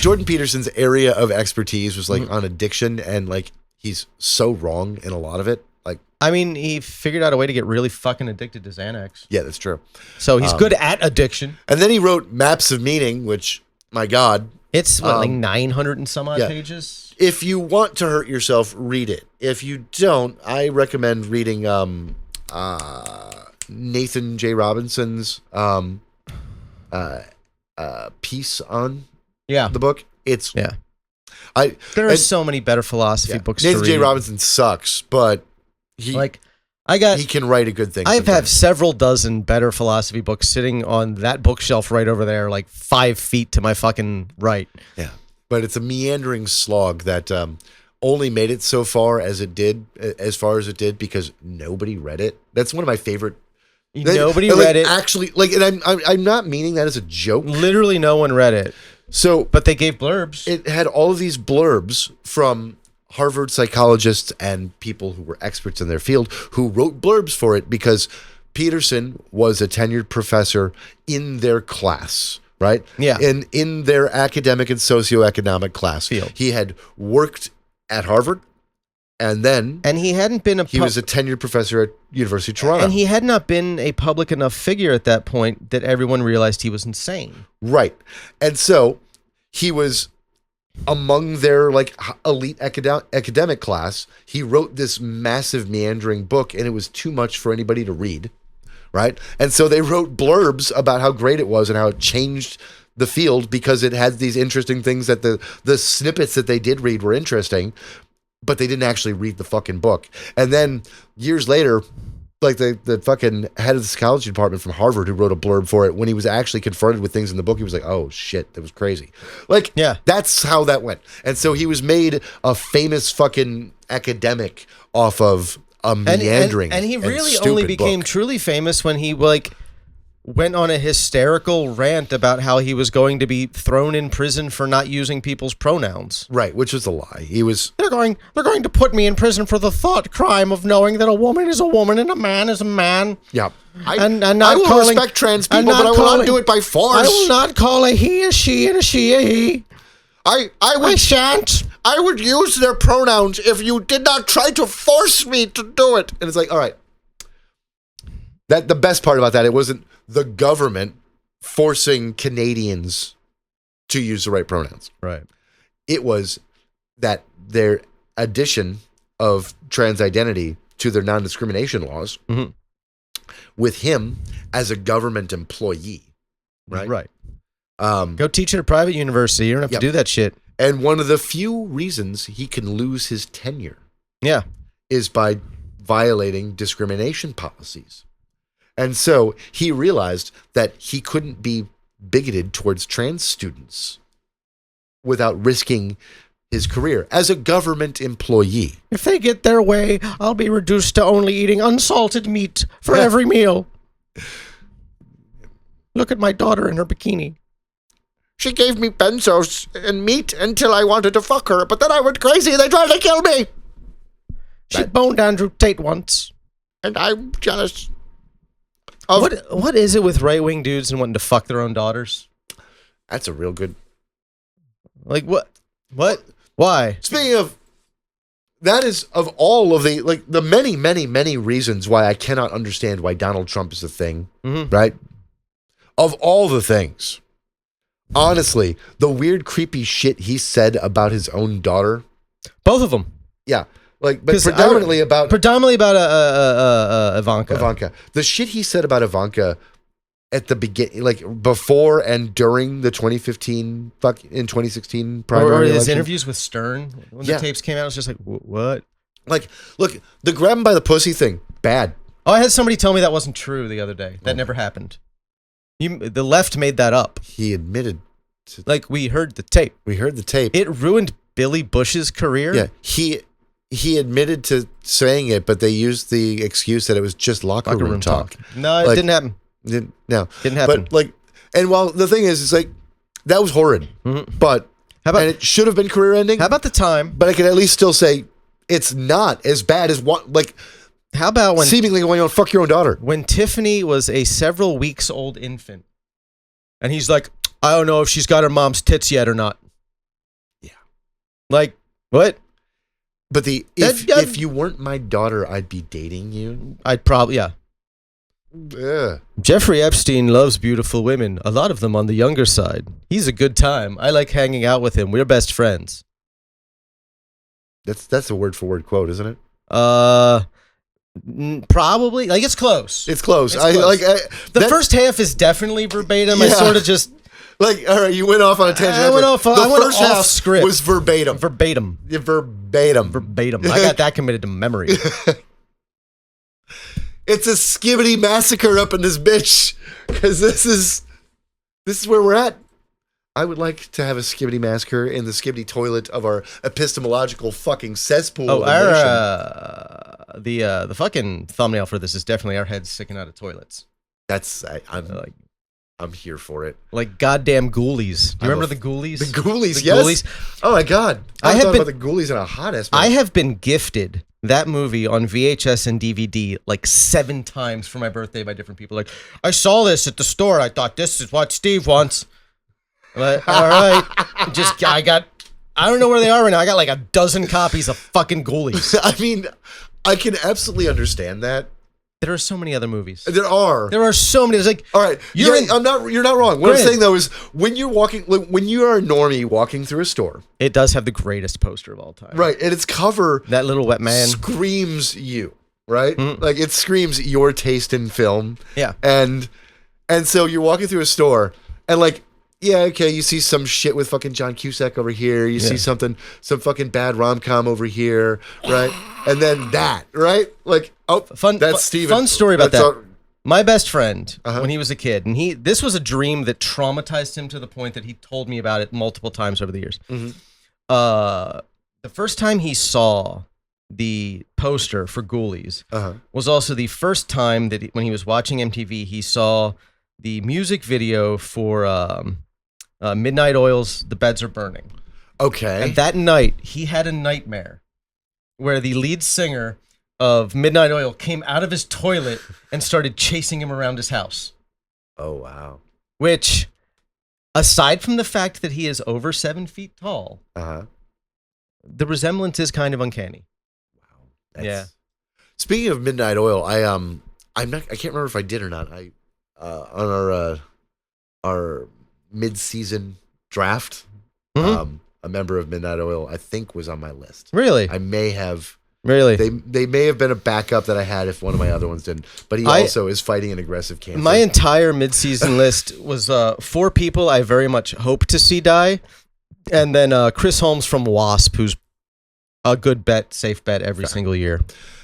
Jordan Peterson's area of expertise was like on addiction, and like he's so wrong in a lot of it. Like, I mean, he figured out a way to get really fucking addicted to Xanax. Yeah, that's true. So he's good at addiction. And then he wrote Maps of Meaning, which, my God. It's like 900 and some odd pages. If you want to hurt yourself, read it. If you don't, I recommend reading Nathan J. Robinson's piece on the book. It's there are so many better philosophy books. Nathan to J. read. Robinson sucks, but he can write a good thing. I have several dozen better philosophy books sitting on that bookshelf right over there, like 5 feet to my fucking right. Yeah, but it's a meandering slog that only made it so far as it did, because nobody read it. That's one of my favorite. Nobody read it. Actually, like, and I'm not meaning that as a joke. Literally, no one read it. So, but they gave blurbs. It had all of these blurbs from Harvard psychologists and people who were experts in their field who wrote blurbs for it because Peterson was a tenured professor in their class, right? Yeah. In their academic and socioeconomic class. Field. He had worked at Harvard. And he hadn't been he was a tenured professor at University of Toronto. And he had not been a public enough figure at that point that everyone realized he was insane. Right. And so he was among their like elite academic class. He wrote this massive meandering book, and it was too much for anybody to read. Right. And so they wrote blurbs about how great it was and how it changed the field because it had these interesting things that the snippets that they did read were interesting. But they didn't actually read the fucking book. And then years later, like the fucking head of the psychology department from Harvard who wrote a blurb for it, when he was actually confronted with things in the book, he was like, oh shit, that was crazy. Like, that's how that went. And so he was made a famous fucking academic off of a meandering and he really only became truly famous when he like went on a hysterical rant about how he was going to be thrown in prison for not using people's pronouns. Right, which was a lie. They're going to put me in prison for the thought crime of knowing that a woman is a woman and a man is a man. Yeah. I will respect trans people, but I will not do it by force. I will not call a he a she and a she a he. I shan't. I would use their pronouns if you did not try to force me to do it. And it's like, all right. That the best part about that, it wasn't the government forcing Canadians to use the right pronouns. Right. It was that their addition of trans identity to their non-discrimination laws with him as a government employee. Right. Right. Go teach at a private university. You don't have to do that shit. And one of the few reasons he can lose his tenure is by violating discrimination policies. And so he realized that he couldn't be bigoted towards trans students without risking his career as a government employee. If they get their way, I'll be reduced to only eating unsalted meat for every meal. Look at my daughter in her bikini. She gave me benzos and meat until I wanted to fuck her, but then I went crazy and they tried to kill me. She boned Andrew Tate once. And I'm jealous. What is it with right-wing dudes and wanting to fuck their own daughters? That's a real good... Like, what? Why? Speaking of, that is of all of the many, many, many reasons why I cannot understand why Donald Trump is a thing, right? Of all the things, honestly, the weird, creepy shit he said about his own daughter. Both of them. Yeah. But predominantly about Ivanka. Ivanka. The shit he said about Ivanka at the beginning, before and during the 2016 primary or his election. interviews with Stern when the tapes came out, it was just like, what? Look, the grab him by the pussy thing, bad. Oh, I had somebody tell me that wasn't true the other day. That never happened. The left made that up. He admitted. We heard the tape. It ruined Billy Bush's career. Yeah, he admitted to saying it, but they used the excuse that it was just locker room talk. No, it didn't happen. Didn't happen. But and while the thing is, it's that was horrid. But and it should have been career ending. How about the time? But I can at least still say it's not as bad as what How about when seemingly going on fuck your own daughter? When Tiffany was a several weeks old infant, and he's like, I don't know if she's got her mom's tits yet or not. Yeah. What? But if you weren't my daughter, I'd be dating you. I'd probably, yeah. Jeffrey Epstein loves beautiful women, a lot of them on the younger side. He's a good time. I like hanging out with him. We're best friends. That's a word for word quote, isn't it? Probably. It's close. It's close. The first half is definitely verbatim. Yeah. I sort of just all right, you went off on a tangent. I went off script. Was verbatim. Verbatim. Yeah, verbatim. I got that committed to memory. It's a Skibidi massacre up in this bitch, because this is where we're at. I would like to have a Skibidi massacre in the Skibidi toilet of our epistemological fucking cesspool. Oh, the fucking thumbnail for this is definitely our heads sticking out of toilets. I'm here for it. Like goddamn ghoulies. Do you remember the ghoulies? The ghoulies, yes. Ghoulies. Oh my god. I have thought about the ghoulies in a hot ass minute. I have been gifted that movie on VHS and DVD 7 times for my birthday by different people. I saw this at the store. I thought this is what Steve wants. All right. I don't know where they are right now. I got a dozen copies of fucking ghoulies. I mean, I can absolutely understand that. There are so many other movies. There are so many. It's all right. You're not wrong. What I'm saying though is when you're walking, when you are a normie walking through a store, it does have the greatest poster of all time. Right, and its cover, that little wet man, screams you. Right, it screams your taste in film. Yeah, and so you're walking through a store and yeah, okay, you see some shit with fucking John Cusack over here. You see some fucking bad rom-com over here, right? And then that, right? That's Steven. Fun story about that. My best friend, when he was a kid, and this was a dream that traumatized him to the point that he told me about it multiple times over the years. The first time he saw the poster for Ghoulies was also the first time that when he was watching MTV, he saw the music video for Midnight Oil's The Beds Are Burning. Okay. And that night, he had a nightmare where the lead singer of Midnight Oil came out of his toilet and started chasing him around his house. Oh, wow. Which, aside from the fact that he is over 7 feet tall, the resemblance is kind of uncanny. Wow. Yeah. Speaking of Midnight Oil, I can't remember if I did or not. On our mid-season draft, a member of Midnight Oil, I think, was on my list. Really? I may have. Really? They may have been a backup that I had if one of my other ones didn't. But he also is fighting an aggressive cancer. My entire mid-season list was 4 people I very much hope to see die, and then Chris Holmes from Wasp, who's a good bet, safe bet every single year.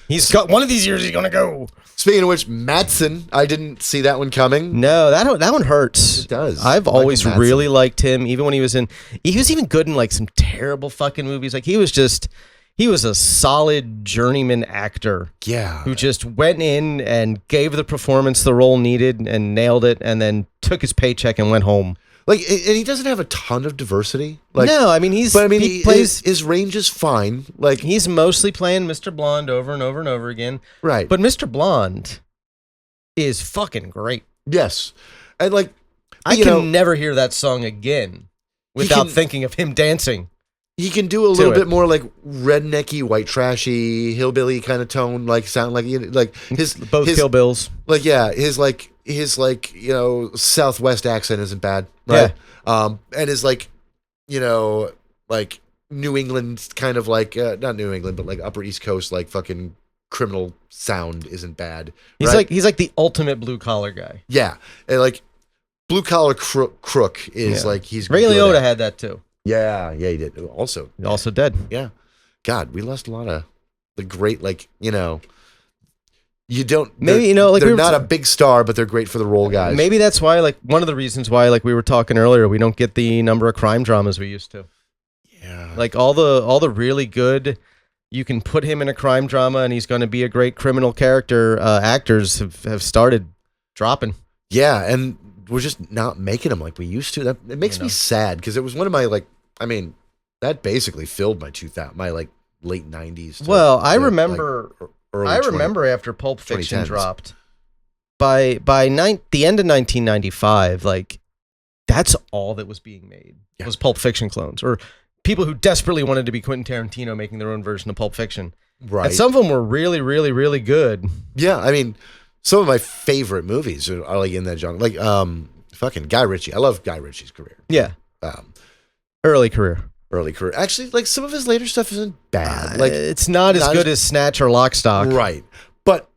He's got one of these years he's gonna go. Speaking of which, Mattson, I didn't see that one coming. No, that one hurts. It does. I've always really liked him, even when he was even good in some terrible fucking movies. He was a solid journeyman actor. Yeah. Who just went in and gave the performance the role needed and nailed it, and then took his paycheck and went home. And he doesn't have a ton of diversity. No, I mean he plays. His range is fine. He's mostly playing Mr. Blonde over and over and over again. Right. But Mr. Blonde is fucking great. Yes, and I can never hear that song again without thinking of him dancing. He can do a little bit more like rednecky, white trashy, hillbilly kind of tone, like sound like his Kill Bills. Like his Southwest accent isn't bad, right? Yeah. And his like New England kind of like not New England, but like Upper East Coast like fucking criminal sound isn't bad. He's like the ultimate blue collar guy. Yeah, and like blue collar crook is like he's Ray Liotta had that too. Yeah, he did. Also dead. Yeah. God, we lost a lot of the great, you don't, maybe, they're not a big star, but they're great for the role guys. Maybe that's why, one of the reasons why, we were talking earlier, we don't get the number of crime dramas we used to. Yeah. All the really good, you can put him in a crime drama and he's going to be a great criminal character, actors have started dropping. Yeah, and we're just not making them like we used to. It makes me sad because it was one of my that basically filled my late 90s. Well, I remember after Pulp Fiction 2010s. dropped, by the end of 1995, that's all that was being made was Pulp Fiction clones or people who desperately wanted to be Quentin Tarantino making their own version of Pulp Fiction. Right. And some of them were really, really, really good. Yeah, I mean, some of my favorite movies are in that genre. Fucking Guy Ritchie. I love Guy Ritchie's career. Yeah. Early career. Actually, some of his later stuff isn't bad. It's not as good as Snatch or Lock, Stock. Right. But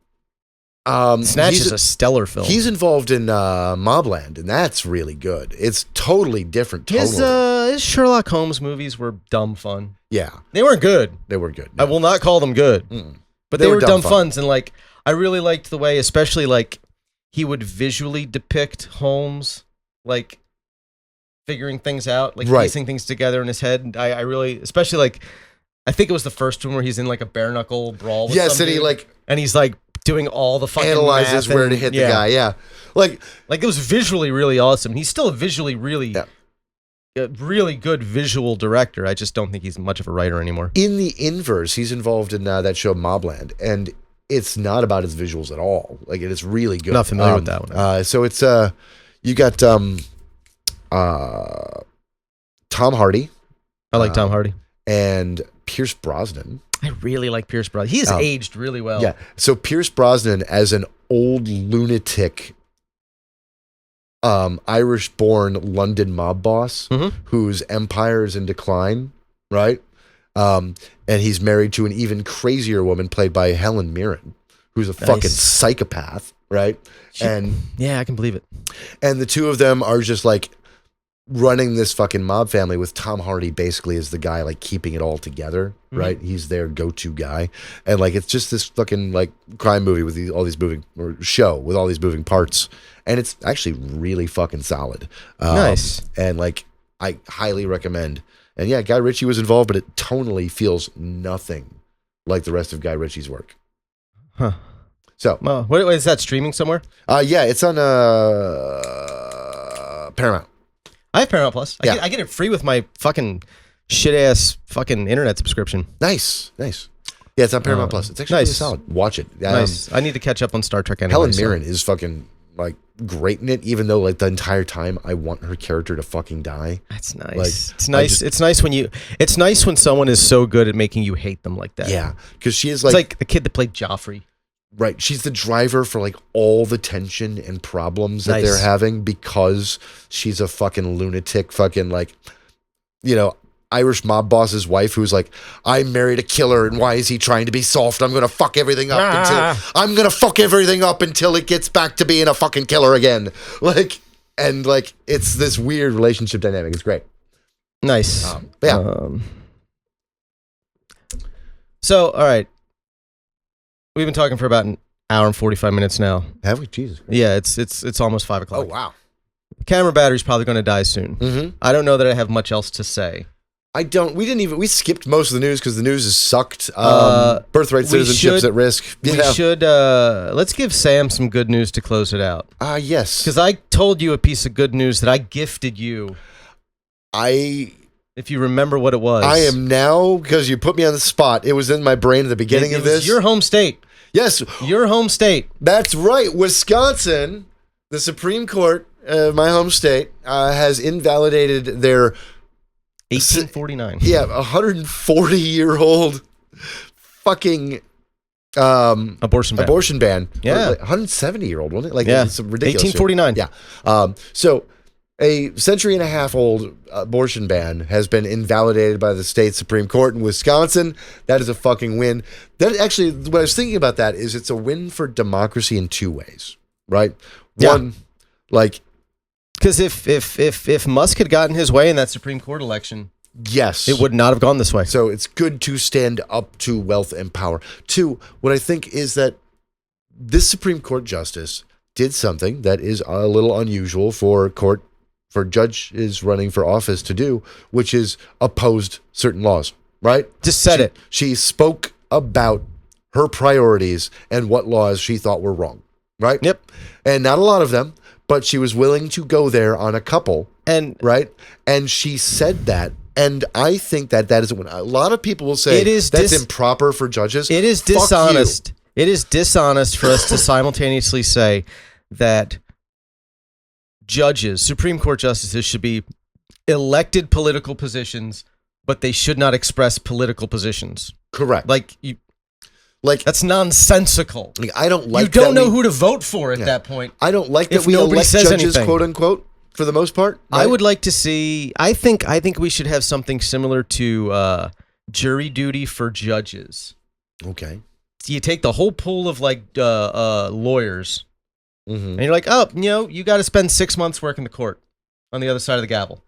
Snatch is a stellar film. He's involved in Mobland, and that's really good. It's totally different tonally. His Sherlock Holmes movies were dumb fun. Yeah. They weren't good. They were good. No. I will not call them good. But they were dumb funs. And I really liked the way, especially he would visually depict Holmes, figuring things out, piecing things together in his head. I really, especially I think it was the first one where he's in a bare knuckle brawl with somebody. And he's doing all the fucking analyzes math where to hit the guy. Yeah. It was visually really awesome. He's still a visually really really good visual director. I just don't think he's much of a writer anymore. In the inverse, he's involved in that show Mobland, and it's not about his visuals at all. It is really good. Not familiar with that one. So it's you got Tom Hardy. I like Tom Hardy. And Pierce Brosnan. I really like Pierce Brosnan. He has aged really well. Yeah. So Pierce Brosnan as an old lunatic Irish-born London mob boss whose empire is in decline, right? And he's married to an even crazier woman played by Helen Mirren, who's a fucking psychopath, right? Yeah, I can believe it. And the two of them are just running this fucking mob family with Tom Hardy basically as the guy keeping it all together, right? He's their go-to guy. And it's just this fucking crime movie with all these moving parts. And it's actually really fucking solid. Nice. And I highly recommend. And yeah, Guy Ritchie was involved, but it tonally feels nothing like the rest of Guy Ritchie's work. Huh. So, what is that streaming somewhere? Yeah, it's on Paramount. I have Paramount Plus. I get it free with my fucking shit ass fucking internet subscription. Nice. Yeah, it's on Paramount Plus. It's actually really solid. Watch it. Nice. I need to catch up on Star Trek anyway. Helen Mirren is fucking great in it, even though the entire time I want her character to fucking die. That's nice. It's nice. It's nice when someone is so good at making you hate them like that. Yeah, because she is it's like the kid that played Joffrey. Right. She's the driver for all the tension and problems that they're having because she's a fucking lunatic, fucking Irish mob boss's wife who's I married a killer and why is he trying to be soft? I'm going to fuck everything up until it gets back to being a fucking killer again. It's this weird relationship dynamic. It's great. Nice. Yeah. So, all right. We've been talking for about an hour and 45 minutes now. Have we? Jesus Christ. Yeah, it's almost 5 o'clock. Oh, wow. Camera battery's probably going to die soon. Mm-hmm. I don't know that I have much else to say. We skipped most of the news because the news is sucked. Birthright citizenship's at risk. We should, let's give Sam some good news to close it out. Yes. Because I told you a piece of good news that I gifted you. If you remember what it was. I am now, because you put me on the spot, it was in my brain at the beginning of this. Your home state. Yes. Your home state. That's right. Wisconsin, the Supreme Court, my home state, has invalidated their 1849. Yeah, 140-year-old fucking abortion ban. Yeah, like 170-year-old, wasn't it? Like, yeah, it's ridiculous. 1849. Yeah. So a century-and-a-half-old abortion ban has been invalidated by the state Supreme Court in Wisconsin. That is a fucking win. That actually, what I was thinking about that is it's a win for democracy in two ways, right? One, like, because if Musk had gotten his way in that Supreme Court election, yes, it would not have gone this way. So it's good to stand up to wealth and power. Two, what I think is that this Supreme Court justice did something that is a little unusual for judges running for office to do, which is opposed certain laws, right? Just said it. She spoke about her priorities and what laws she thought were wrong, right? Yep. And not a lot of them, but she was willing to go there on a couple, and right? And she said that, and I think that is when a lot of people will say that's improper for judges. It is dishonest. It is dishonest for us to simultaneously say that judges, Supreme Court justices, should be elected political positions, but they should not express political positions. Correct. Like that's nonsensical. Like, I don't like. You don't know who to vote for at that point. I don't like that we elect judges, quote unquote, for the most part. Right? I would like to see. I think we should have something similar to jury duty for judges. Okay. So you take the whole pool of lawyers, and you're like, oh, you got to spend 6 months working the court on the other side of the gavel.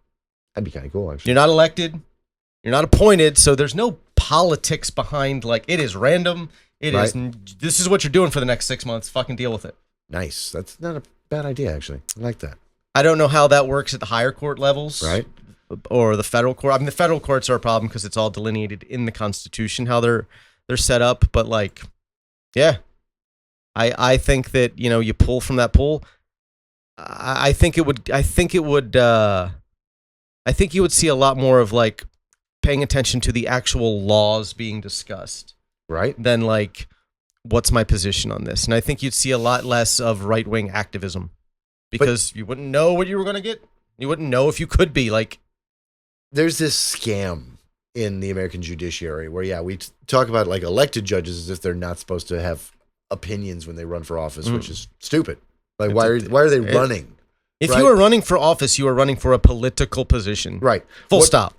That'd be kind of cool, actually. You're not elected. You're not appointed, so there's no politics behind, it is random. This is what you're doing for the next 6 months. Fucking deal with it. Nice. That's not a bad idea, actually. I like that. I don't know how that works at the higher court levels. Right. Or the federal court. I mean, the federal courts are a problem because it's all delineated in the Constitution, how they're set up. But I think that, you pull from that pool. I think you would see a lot more of paying attention to the actual laws being discussed, right? Than what's my position on this? And I think you'd see a lot less of right-wing activism because you wouldn't know what you were going to get. You wouldn't know if you could be There's this scam in the American judiciary where, we talk about elected judges as if they're not supposed to have opinions when they run for office, which is stupid. Why are they running? If you are running for office, you are running for a political position. Right. Full stop.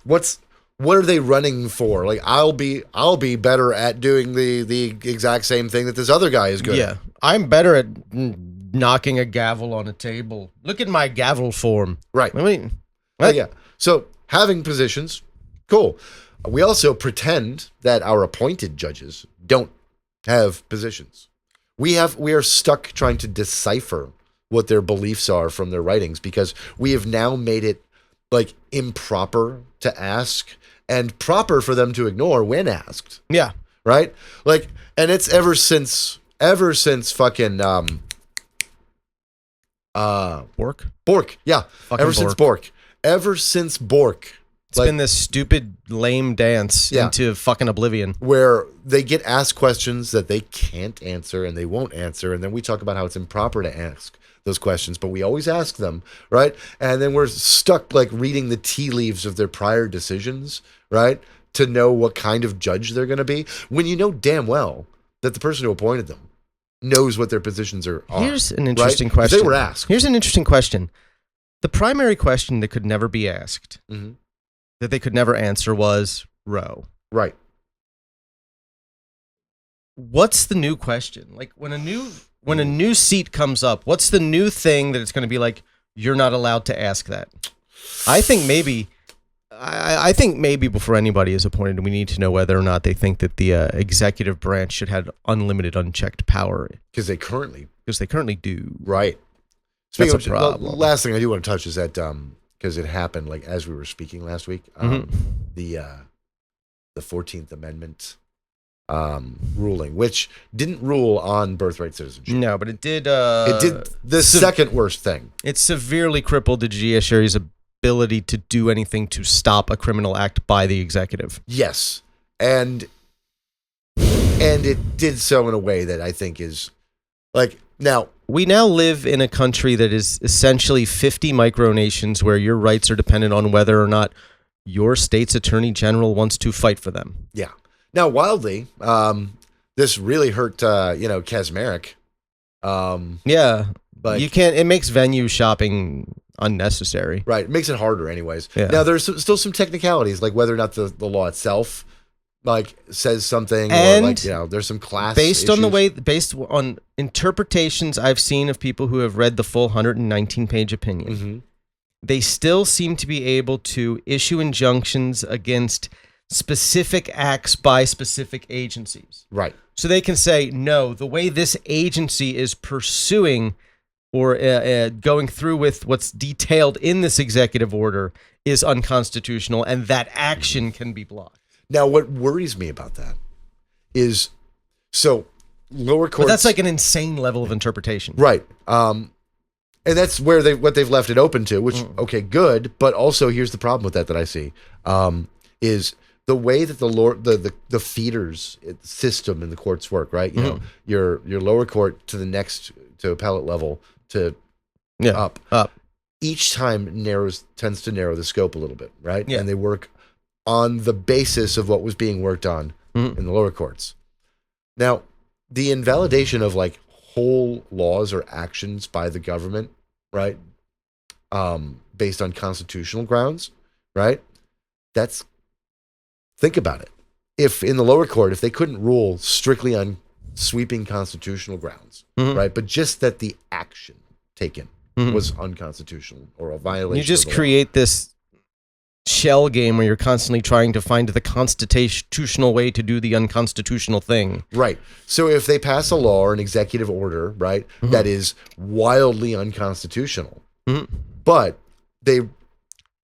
What are they running for? I'll be better at doing the exact same thing that this other guy is good at. I'm better at knocking a gavel on a table. Look at my gavel form. Right. I mean, yeah. So having positions, cool. We also pretend that our appointed judges don't have positions. We are stuck trying to decipher what their beliefs are from their writings because we have now made it improper to ask and proper for them to ignore when asked. Yeah. Right? And it's ever since fucking Bork? Bork, yeah. Fucking Since Bork. Ever since Bork. It's been this stupid, lame dance into fucking oblivion. Where they get asked questions that they can't answer and they won't answer. And then we talk about how it's improper to ask those questions, but we always ask them, right? And then we're stuck reading the tea leaves of their prior decisions, right? To know what kind of judge they're going to be when you know damn well that the person who appointed them knows what their positions are. Here's an interesting question. They were asked. Here's an interesting question. The primary question that could never be asked, that they could never answer was Roe. Right. What's the new question? When a new seat comes up, what's the new thing that it's going to be you're not allowed to ask that? I think maybe before anybody is appointed, we need to know whether or not they think that the executive branch should have unlimited, unchecked power. Because they currently do. Right. That's a problem. The last thing I do want to touch is that because it happened as we were speaking last week, the 14th Amendment ruling, which didn't rule on birthright citizenship. No, but it did. It did the second worst thing. It severely crippled the judiciary's ability to do anything to stop a criminal act by the executive. Yes, and it did so in a way that I think is now. We now live in a country that is essentially 50 micronations where your rights are dependent on whether or not your state's attorney general wants to fight for them. Yeah. Now, wildly, this really hurt, Kaczmarek. Yeah. Like, you can't, it makes venue shopping unnecessary. Right. It makes it harder anyways. Yeah. Now, there's still some technicalities, like whether or not the law itself says something, and or there's some class based issues. based on interpretations I've seen of people who have read the full 119-page opinion. Mm-hmm. They still seem to be able to issue injunctions against specific acts by specific agencies. Right. So they can say, no, the way this agency is pursuing or going through with what's detailed in this executive order is unconstitutional, and that action can be blocked. Now, what worries me about that is, so lower courts. But that's like an insane level of interpretation. Right. And that's where what they've left it open to, which, okay, good. But also, here's the problem with that I see, is the way that the feeders system in the courts work, right? You know, your lower court to the next, to appellate level to up. Each time tends to narrow the scope a little bit, right? Yeah. And they work on the basis of what was being worked on in the lower courts. Now, the invalidation of whole laws or actions by the government, right? Based on constitutional grounds, right? Think about it. If in the lower court, if they couldn't rule strictly on sweeping constitutional grounds, right? But just that the action taken was unconstitutional or a violation. You just of the create this shell game where you're constantly trying to find the constitutional way to do the unconstitutional thing. Right. So if they pass a law or an executive order, right, that is wildly unconstitutional, but they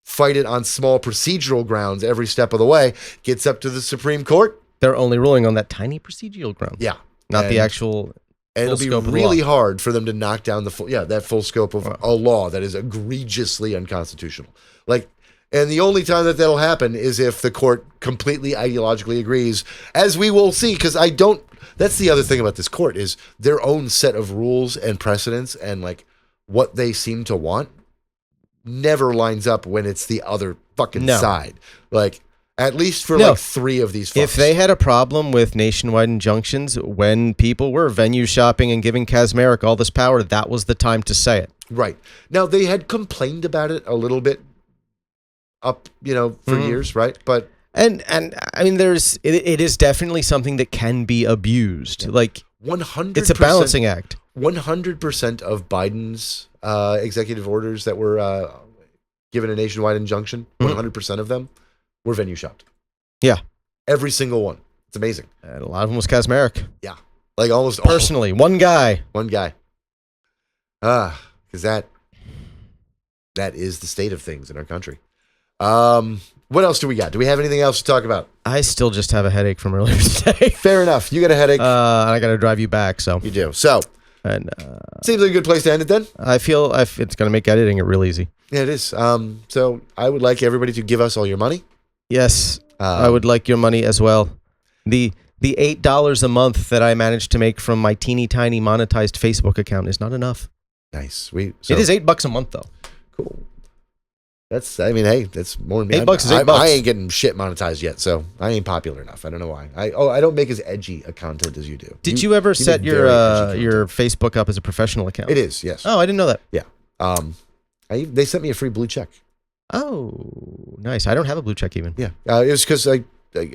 fight it on small procedural grounds every step of the way, gets up to the Supreme Court. They're only ruling on that tiny procedural ground. Yeah. Not the actual. And it'll be really hard for them to knock down that full scope of a law that is egregiously unconstitutional. And the only time that'll happen is if the court completely ideologically agrees, as we will see, because that's the other thing about this court is their own set of rules and precedents and what they seem to want never lines up when it's the other fucking side. At least for three of these fucks. If they had a problem with nationwide injunctions when people were venue shopping and giving Kaczmarek all this power, that was the time to say it. Right. Now, they had complained about it a little bit up, for years, right? But and I mean, it is definitely something that can be abused. 100%. It's a balancing act. 100% of Biden's executive orders that were given a nationwide injunction, 100% of them were venue shopped. Yeah. Every single one. It's amazing. And a lot of them was Kaczmarek. Yeah. Almost personally, one guy. One guy. Because that is the state of things in our country. What else do we got? Do we have anything else to talk about? I still just have a headache from earlier today. Fair enough. You got a headache. And I got to drive you back. So you do. So, and seems like a good place to end it then. I feel it's going to make editing it real easy. Yeah, it is. So I would like everybody to give us all your money. Yes, I would like your money as well. The $8 a month that I managed to make from my teeny tiny monetized Facebook account is not enough. Nice. It is $8 a month though. Cool. That's more than me. $8 is $8. I ain't getting shit monetized yet, so I ain't popular enough. I don't know why. I don't make as edgy a content as you do. Did you ever set your Facebook up as a professional account? It is, yes. Oh, I didn't know that. Yeah. They sent me a free blue check. Oh, nice. I don't have a blue check even. Yeah. It was because I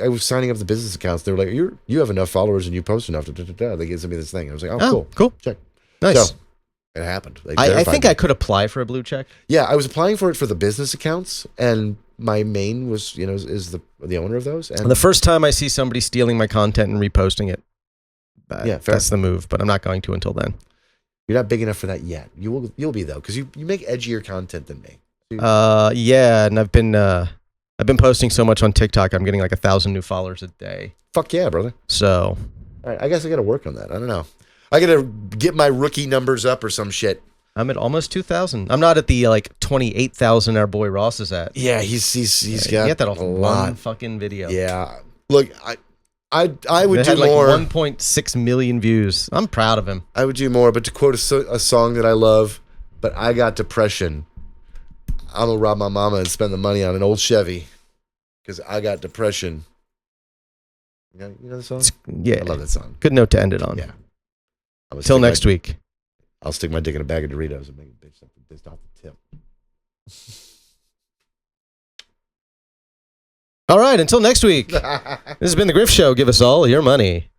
was signing up the business accounts. They were like, you have enough followers and you post enough. They sent me this thing. I was like, oh, cool. Check. Nice. So, it happened. I think I could apply for a blue check. Yeah, I was applying for it for the business accounts, and my main was, is the owner of those. And the first time I see somebody stealing my content and reposting it, that's the move. But I'm not going to until then. You're not big enough for that yet. You'll be though, because you make edgier content than me. Yeah, and I've been posting so much on TikTok. I'm getting 1,000 new followers a day. Fuck yeah, brother. So, all right, I guess I got to work on that. I don't know. I got to get my rookie numbers up or some shit. I'm at almost 2,000. I'm not at the 28,000 our boy Ross is at. Yeah, he's got he got that off a one lot. fucking video. Yeah, look, I would it do had more. 1.6 million views. I'm proud of him. I would do more, but to quote a song that I love, but I got depression. I'm gonna rob my mama and spend the money on an old Chevy. because I got depression. You know the song? Yeah. I love that song. Good note to end it on. Yeah. Till next week. I'll stick my dick in a bag of Doritos and make a bitch something pissed off the tip. All right, until next week. This has been The Griff Show. Give us all your money.